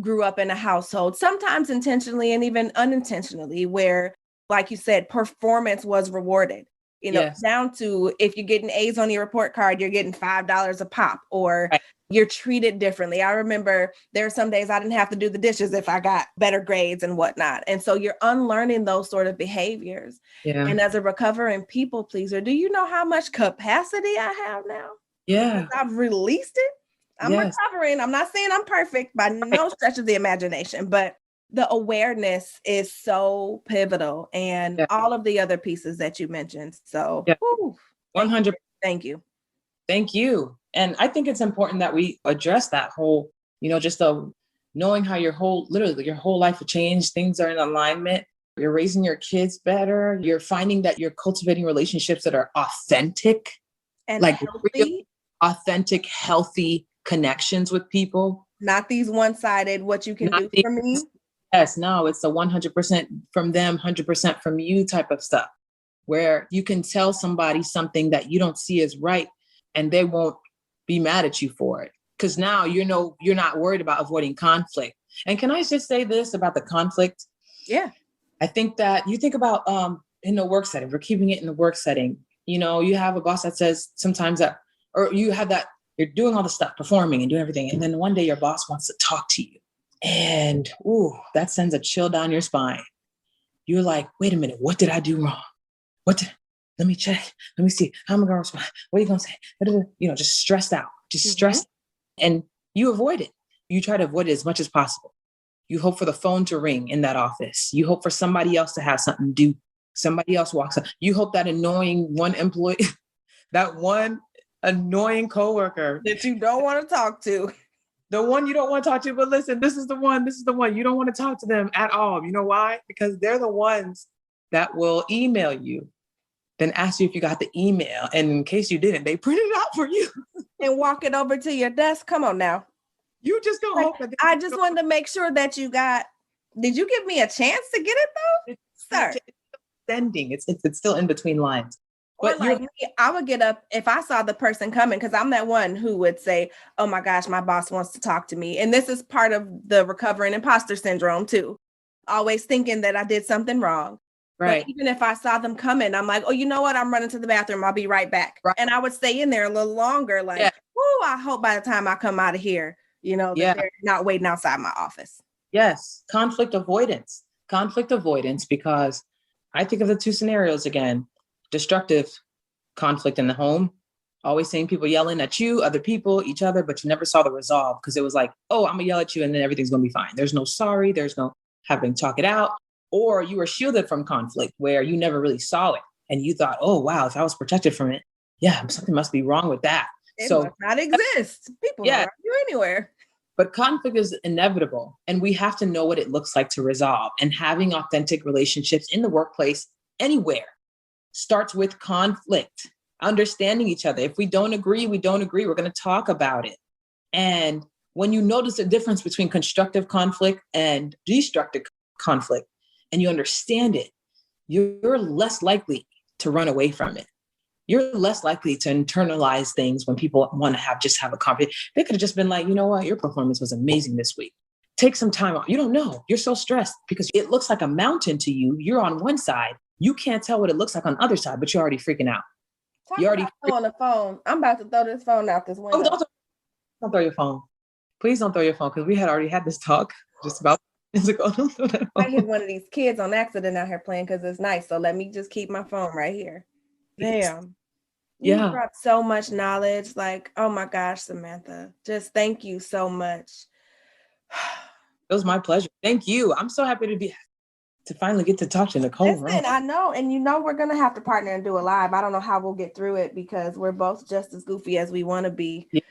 grew up in a household, sometimes intentionally and even unintentionally, where, like you said, performance was rewarded. You know, down to if you're getting A's on your report card, you're getting $5 a pop, or you're treated differently. I remember there are some days I didn't have to do the dishes if I got better grades and whatnot. And so you're unlearning those sort of behaviors. Yeah. And as a recovering people pleaser, do you know how much capacity I have now? Yeah. Because I've released it. I'm recovering. I'm not saying I'm perfect by no stretch of the imagination, but the awareness is so pivotal, and all of the other pieces that you mentioned. So 100%. Thank you. Thank you. And I think it's important that we address that whole, just knowing how your whole life will change. Things are in alignment. You're raising your kids better. You're finding that you're cultivating relationships that are authentic, and like healthy. real, authentic, healthy connections with people. Not these one-sided, what you can do for me. Yes, no, it's a 100% from them, 100% from you type of stuff, where you can tell somebody something that you don't see as right, and they won't be mad at you for it. Because now you're not worried about avoiding conflict. And can I just say this about the conflict? Yeah. I think that you think about in the work setting, we're keeping it in the work setting. You have a boss that says sometimes that, or you have that, you're doing all the stuff, performing and doing everything. And then one day your boss wants to talk to you. And that sends a chill down your spine. You're like, wait a minute, what did I do wrong? Let me check. Let me see. How am I going to respond? What are you going to say? Just stressed out, stressed. And you avoid it. You try to avoid it as much as possible. You hope for the phone to ring in that office. You hope for somebody else to have something to do Somebody else walks up. You hope that annoying one employee, that one annoying coworker that you don't want to talk to. The one you don't want to talk to, but listen, this is the one. You don't want to talk to them at all. You know why? Because they're the ones that will email you, then ask you if you got the email. And in case you didn't, they print it out for you. And walk it over to your desk. Come on now. You just go hope that I just wanted to make sure that you got, did you give me a chance to get it though? Sir. It's sending. It's still in between lines. But like me, I would get up if I saw the person coming, because I'm that one who would say, oh my gosh, my boss wants to talk to me. And this is part of the recovering imposter syndrome too. Always thinking that I did something wrong. Right. But even if I saw them coming, I'm like, oh, you know what? I'm running to the bathroom. I'll be right back. Right. And I would stay in there a little longer. Like, I hope by the time I come out of here, that they're not waiting outside my office. Yes. Conflict avoidance, because I think of the two scenarios again. Destructive conflict in the home, always seeing people yelling at you, other people, each other, but you never saw the resolve because it was like, oh, I'm gonna yell at you and then everything's gonna be fine. There's no sorry, there's no having to talk it out. Or you were shielded from conflict where you never really saw it and you thought, oh, wow, if I was protected from it, something must be wrong with that. It must not exist. People don't argue anywhere. But conflict is inevitable and we have to know what it looks like to resolve, and having authentic relationships in the workplace, anywhere, starts with conflict, understanding each other. If we don't agree, we don't agree. We're going to talk about it. And when you notice the difference between constructive conflict and destructive conflict, and you understand it, you're less likely to run away from it. You're less likely to internalize things when people want to have a conflict. They could have just been like, you know what? Your performance was amazing this week. Take some time off. You don't know. You're so stressed because it looks like a mountain to you. You're on one side. You can't tell what it looks like on the other side, but you're already freaking out. You're already on the phone. I'm about to throw this phone out this window. Oh, don't throw your phone. Please don't throw your phone, because we had already had this talk just about minutes ago. Don't throw that phone. I hit one of these kids on accident out here playing because it's nice. So let me just keep my phone right here. Damn. You brought so much knowledge. Like, oh my gosh, Samantha. Just thank you so much. It was my pleasure. Thank you. I'm so happy to finally get to talk to Nicole. Listen, I know. And we're going to have to partner and do a live. I don't know how we'll get through it because we're both just as goofy as we want to be. Yeah.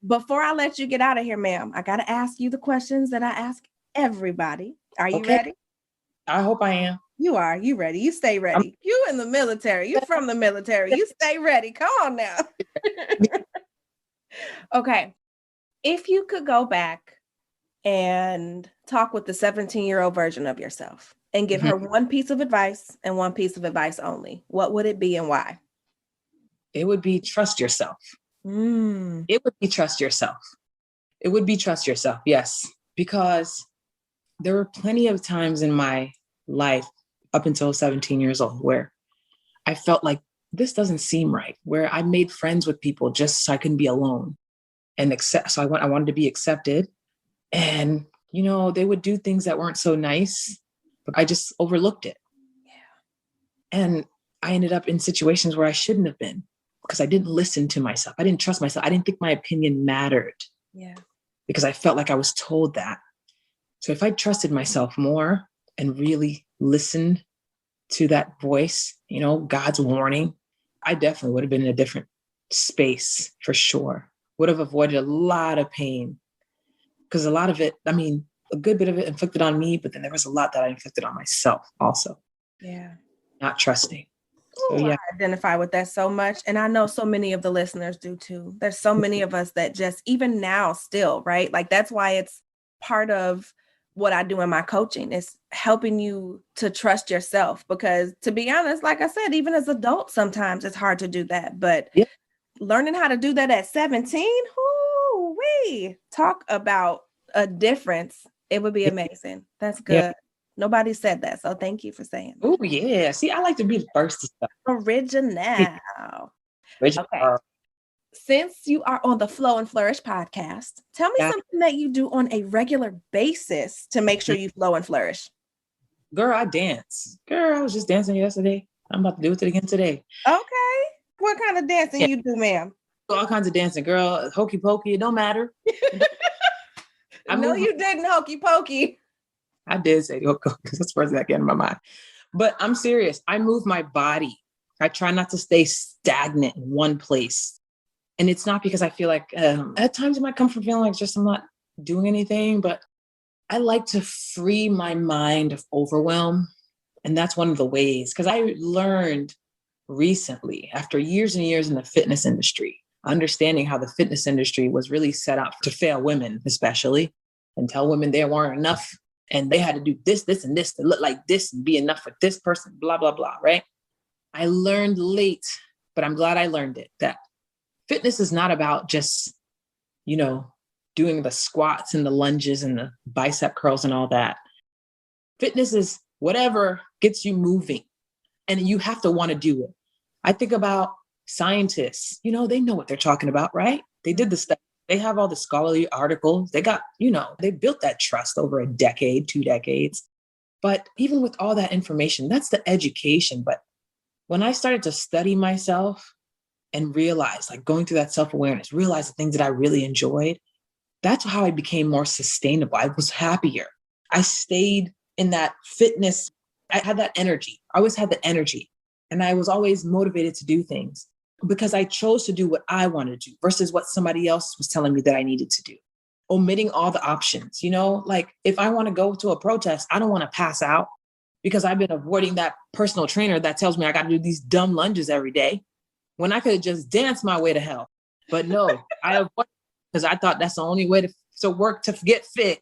Before I let you get out of here, ma'am, I got to ask you the questions that I ask everybody. Are you ready? I hope I am. You are. You ready? You stay ready. You in the military. You from the military. You stay ready. Come on now. Okay. If you could go back and talk with the 17-year-old version of yourself and give her one piece of advice and one piece of advice only, what would it be and why? It would be trust yourself. It would be trust yourself. It would be trust yourself. Yes. Because there were plenty of times in my life up until 17 years old where I felt like this doesn't seem right, where I made friends with people just so I couldn't be alone and accept. So I wanted to be accepted. And, they would do things that weren't so nice, but I just overlooked it. Yeah. And I ended up in situations where I shouldn't have been because I didn't listen to myself. I didn't trust myself. I didn't think my opinion mattered. Yeah. Because I felt like I was told that. So if I trusted myself more and really listened to that voice, God's warning, I definitely would have been in a different space for sure. Would have avoided a lot of pain. Because a lot of it, a good bit of it inflicted on me, but then there was a lot that I inflicted on myself also. Yeah. Not trusting. Ooh, so, I identify with that so much. And I know so many of the listeners do too. There's so many of us that just, even now still, right? Like that's why it's part of what I do in my coaching is helping you to trust yourself. Because to be honest, like I said, even as adults, sometimes it's hard to do that. But learning how to do that at 17, talk about a difference. It would be amazing. That's good. Yeah. Nobody said that. So thank you for saying that. Oh, yeah. See, I like to be the first to stuff. Original. Okay. Since you are on the Flow and Flourish podcast, tell me something that you do on a regular basis to make sure you flow and flourish. Girl, I dance. Girl, I was just dancing yesterday. I'm about to do it again today. Okay. What kind of dancing you do, ma'am? All kinds of dancing, girl. Hokey pokey, it don't matter. No, you didn't hokey pokey. I did say hokey pokey because that's the first thing that came to my mind. But I'm serious. I move my body. I try not to stay stagnant in one place. And it's not because I feel like at times it might come from feeling like just I'm not doing anything, but I like to free my mind of overwhelm. And that's one of the ways, because I learned recently, after years and years in the fitness industry, understanding how the fitness industry was really set up to fail women, especially, and tell women they weren't enough. And they had to do this, this, and this to look like this and be enough for this person, blah, blah, blah, right? I learned late, but I'm glad I learned it, that fitness is not about just, doing the squats and the lunges and the bicep curls and all that. Fitness is whatever gets you moving, and you have to want to do it. I think about scientists, they know what they're talking about, right? They did the stuff. They have all the scholarly articles. They got, they built that trust over a decade, 2 decades. But even with all that information, that's the education. But when I started to study myself and realize, like going through that self-awareness, realize the things that I really enjoyed, that's how I became more sustainable. I was happier. I stayed in that fitness. I had that energy. I always had the energy. And I was always motivated to do things because I chose to do what I wanted to do versus what somebody else was telling me that I needed to do. Omitting all the options, like if I want to go to a protest, I don't want to pass out because I've been avoiding that personal trainer that tells me I got to do these dumb lunges every day when I could have just danced my way to hell. But no, I avoid because I thought that's the only way to work to get fit.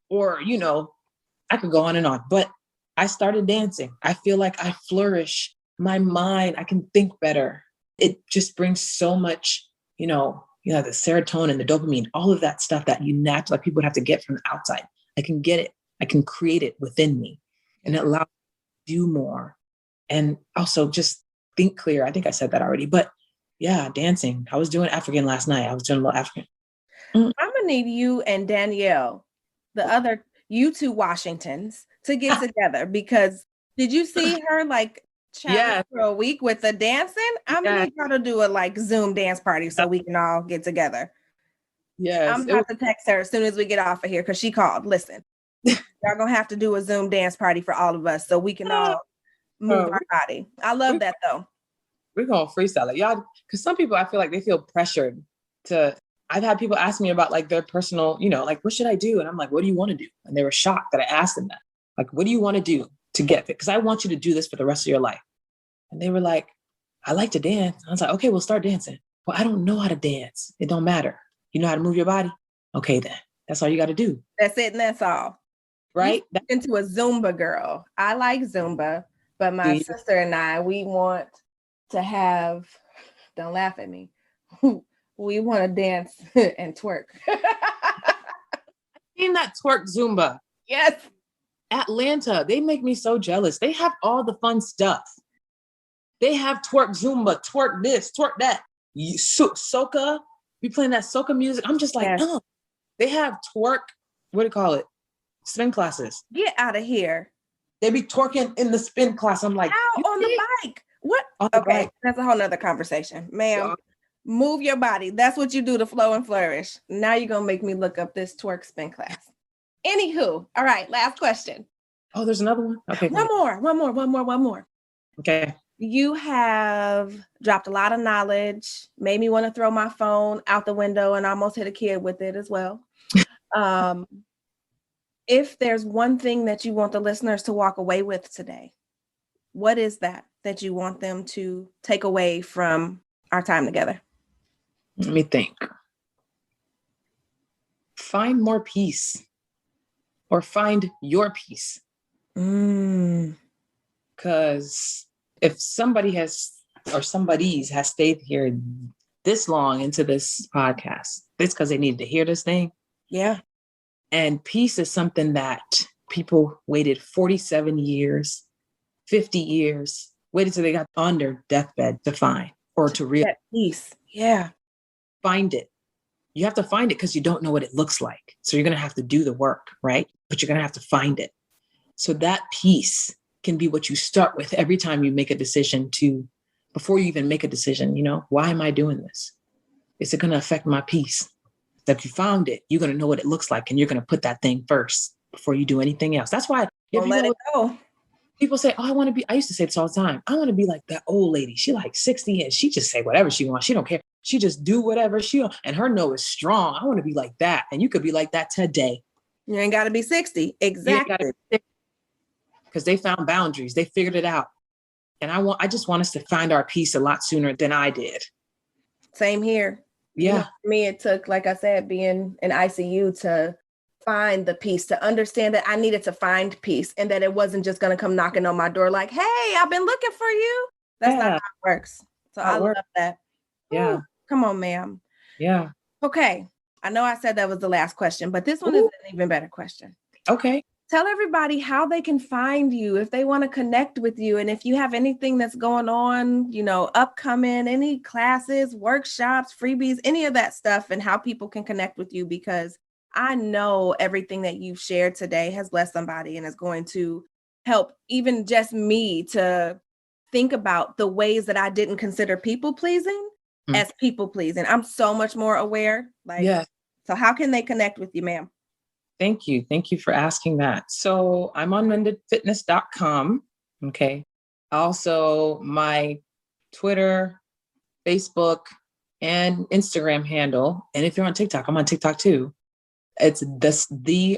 Or I could go on and on, but I started dancing. I feel like I flourish my mind. I can think better. It just brings so much, the serotonin, the dopamine, all of that stuff that you naturally, like people have to get from the outside. I can get it. I can create it within me, and it allows me to do more. And also just think clear. I think I said that already, but yeah, dancing. I was doing African last night. I was doing a little African. I'm gonna need you and Danielle, you two Washingtons, to get together, because did you see her challenge for a week with the dancing? I'm gonna need y'all to do a Zoom dance party so we can all get together. Yes. I'm about to text her as soon as we get off of here because she called. Listen, y'all gonna have to do a Zoom dance party for all of us so we can all move our body. I love that though. We're going to freestyle it. Y'all, because some people, I feel like they feel pressured I've had people ask me about their personal, what should I do? And I'm like, what do you want to do? And they were shocked that I asked them that. Like, what do you want to do to get fit? Because I want you to do this for the rest of your life. And they were like, I like to dance. I was like, okay, we'll start dancing. Well, I don't know how to dance. It don't matter. You know how to move your body? Okay, then. That's all you got to do. That's it. And that's all. Right? Into a Zumba girl. I like Zumba, but my sister and I, we want to have, don't laugh at me. We want to dance and twerk. I've seen that twerk Zumba. Yes. Atlanta, they make me so jealous. They have all the fun stuff. They have twerk Zumba, twerk this, twerk that. Soca, we playing that soca music. I'm just like, oh. They have twerk, what do you call it? Spin classes. Get out of here. They be twerking in the spin class. I'm like, how on the bike? What? Okay, that's a whole nother conversation. Ma'am, move your body. That's what you do to flow and flourish. Now you're going to make me look up this twerk spin class. Anywho, all right, last question. Oh, there's another one? Okay. One more. Okay. You have dropped a lot of knowledge, made me want to throw my phone out the window and almost hit a kid with it as well. If there's one thing that you want the listeners to walk away with today, what is that you want them to take away from our time together? Let me think. Find more peace, or find your peace. Because if somebody has stayed here this long into this podcast, it's because they needed to hear this thing. Yeah. And peace is something that people waited 47 years, 50 years, waited till they got on their deathbed to find or to realize. Peace. Yeah. Find it. You have to find it because you don't know what it looks like. So you're going to have to do the work, right? But you're going to have to find it. So that peace can be what you start with every time you make a decision before you even make a decision, why am I doing this? Is it going to affect my peace? If you found it, you're going to know what it looks like, and you're going to put that thing first before you do anything else. That's why. Don't let it go. People say, oh, I used to say this all the time. I want to be like that old lady. She like 60 and she just say whatever she wants. She don't care. She just do whatever and her no is strong. I want to be like that. And you could be like that today. You ain't got to be 60. Exactly. Because they found boundaries. They figured it out. And I just want us to find our peace a lot sooner than I did. Same here. Yeah. You know, for me, it took, like I said, being in ICU to find the peace, to understand that I needed to find peace and that it wasn't just going to come knocking on my door like, hey, I've been looking for you. That's not how it works. So I love that. Yeah. Ooh, come on, ma'am. Yeah. Okay. I know I said that was the last question, but this one is an even better question. Okay. Tell everybody how they can find you if they want to connect with you. And if you have anything that's going on, you know, upcoming, any classes, workshops, freebies, any of that stuff, and how people can connect with you, because I know everything that you've shared today has blessed somebody and is going to help even just me to think about the ways that I didn't consider people pleasing as people pleasing. I'm so much more aware. So how can they connect with you, ma'am? Thank you. Thank you for asking that. So I'm on mendedfitness.com. Okay. Also my Twitter, Facebook, and Instagram handle. And if you're on TikTok, I'm on TikTok too. It's the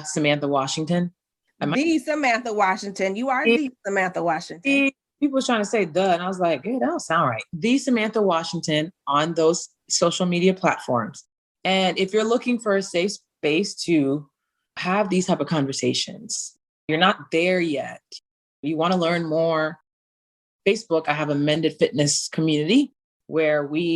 Samantha Washington. Samantha Washington. You are the Samantha Washington. People were trying to say the, and I was like, hey, that don't sound right. The Samantha Washington on those social media platforms. And if you're looking for a safe space to have these type of conversations, you're not there yet, you want to learn more, Facebook, I have a Mended Fitness community where we're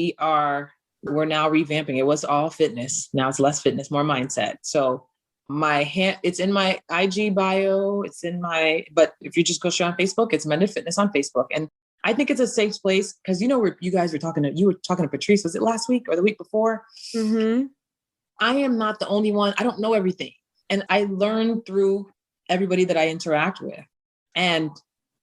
now revamping. It was all fitness. Now it's less fitness, more mindset. So it's in my IG bio. But if you just go straight on Facebook, it's Mended Fitness on Facebook. And I think it's a safe place because, you know, where you were talking to Patrice, was it last week or the week before? Mm-hmm. I am not the only one. I don't know everything. And I learn through everybody that I interact with. And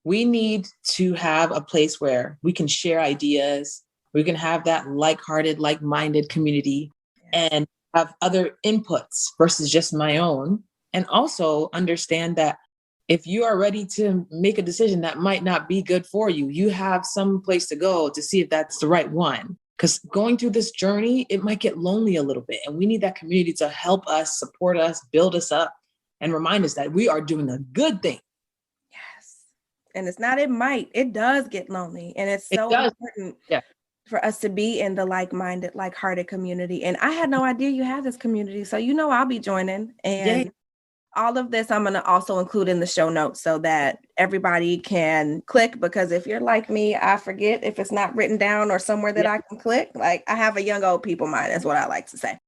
we need to have a place where we can share ideas. We can have that like-hearted, like-minded community and have other inputs versus just my own. And also understand that if you are ready to make a decision that might not be good for you, you have some place to go to see if that's the right one. Because going through this journey, it might get lonely a little bit. And we need that community to help us, support us, build us up, and remind us that we are doing a good thing. Yes. And it does get lonely. And it's so important for us to be in the like-minded, like-hearted community. And I had no idea you had this community. So, you know, I'll be joining. And all of this, I'm going to also include in the show notes so that everybody can click, because if you're like me, I forget if it's not written down or somewhere that I can click. Like, I have a young old people mind, is what I like to say.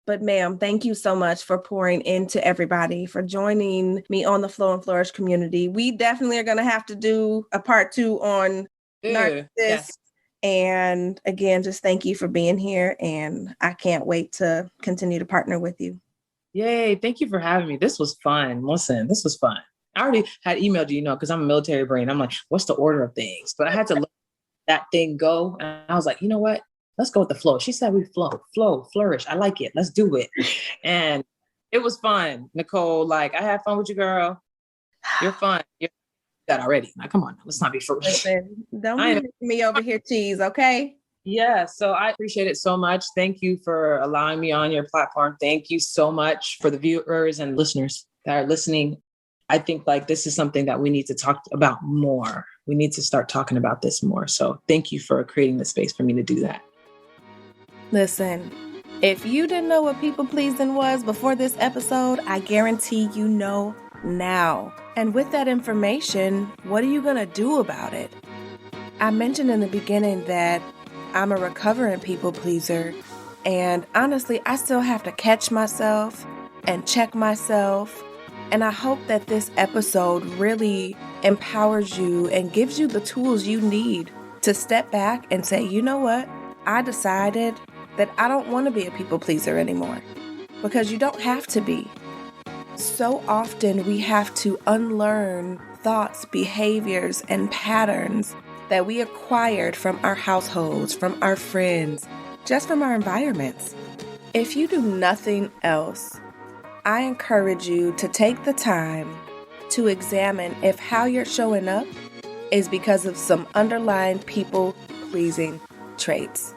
But ma'am, thank you so much for pouring into everybody, for joining me on the Flow and Flourish community. We definitely are going to have to do a part 2 on narcissists. Yes. And again, just thank you for being here. And I can't wait to continue to partner with you. Yay. Thank you for having me. This was fun. Listen, this was fun. I already had emailed you, because I'm a military brain. I'm like, what's the order of things? But I had to let that thing go. And I was like, you know what? Let's go with the flow. She said we flow, flourish. I like it. Let's do it. And it was fun, Nicole. Like, I had fun with you, girl. You're fun. You're that already. Now, come on. Let's not be foolish. Listen, don't be making me over here cheese, okay? Yeah. So I appreciate it so much. Thank you for allowing me on your platform. Thank you so much for the viewers and listeners that are listening. I think this is something that we need to talk about more. We need to start talking about this more. So thank you for creating the space for me to do that. Listen, if you didn't know what people pleasing was before this episode, I guarantee you know now. And with that information, what are you going to do about it? I mentioned in the beginning that I'm a recovering people pleaser. And honestly, I still have to catch myself and check myself. And I hope that this episode really empowers you and gives you the tools you need to step back and say, you know what? I decided that I don't want to be a people pleaser anymore, because you don't have to be. So often we have to unlearn thoughts, behaviors, and patterns that we acquired from our households, from our friends, just from our environments. If you do nothing else, I encourage you to take the time to examine if how you're showing up is because of some underlying people-pleasing traits.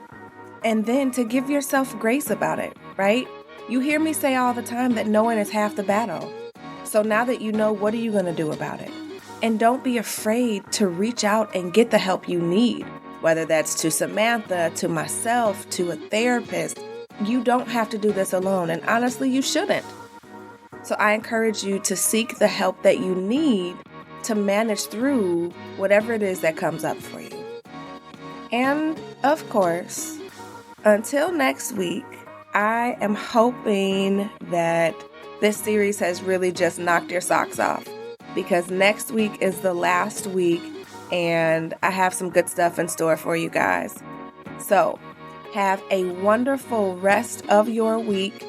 And then to give yourself grace about it, right? You hear me say all the time that knowing is half the battle. So now that you know, what are you going to do about it? And don't be afraid to reach out and get the help you need, whether that's to Samantha, to myself, to a therapist. You don't have to do this alone, and honestly, you shouldn't. So I encourage you to seek the help that you need to manage through whatever it is that comes up for you. And of course, until next week, I am hoping that this series has really just knocked your socks off, because next week is the last week and I have some good stuff in store for you guys. So have a wonderful rest of your week.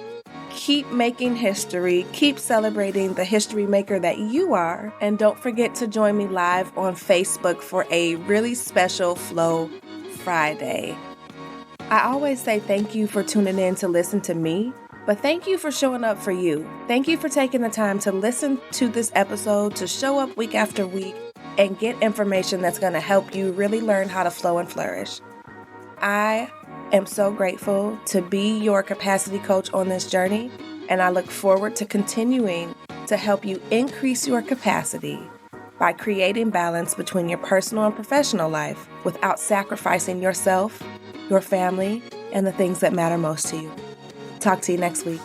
Keep making history. Keep celebrating the history maker that you are. And don't forget to join me live on Facebook for a really special Flow Friday. I always say thank you for tuning in to listen to me, but thank you for showing up for you. Thank you for taking the time to listen to this episode, to show up week after week and get information that's going to help you really learn how to flow and flourish. I am so grateful to be your capacity coach on this journey, and I look forward to continuing to help you increase your capacity by creating balance between your personal and professional life without sacrificing yourself, your family, and the things that matter most to you. Talk to you next week.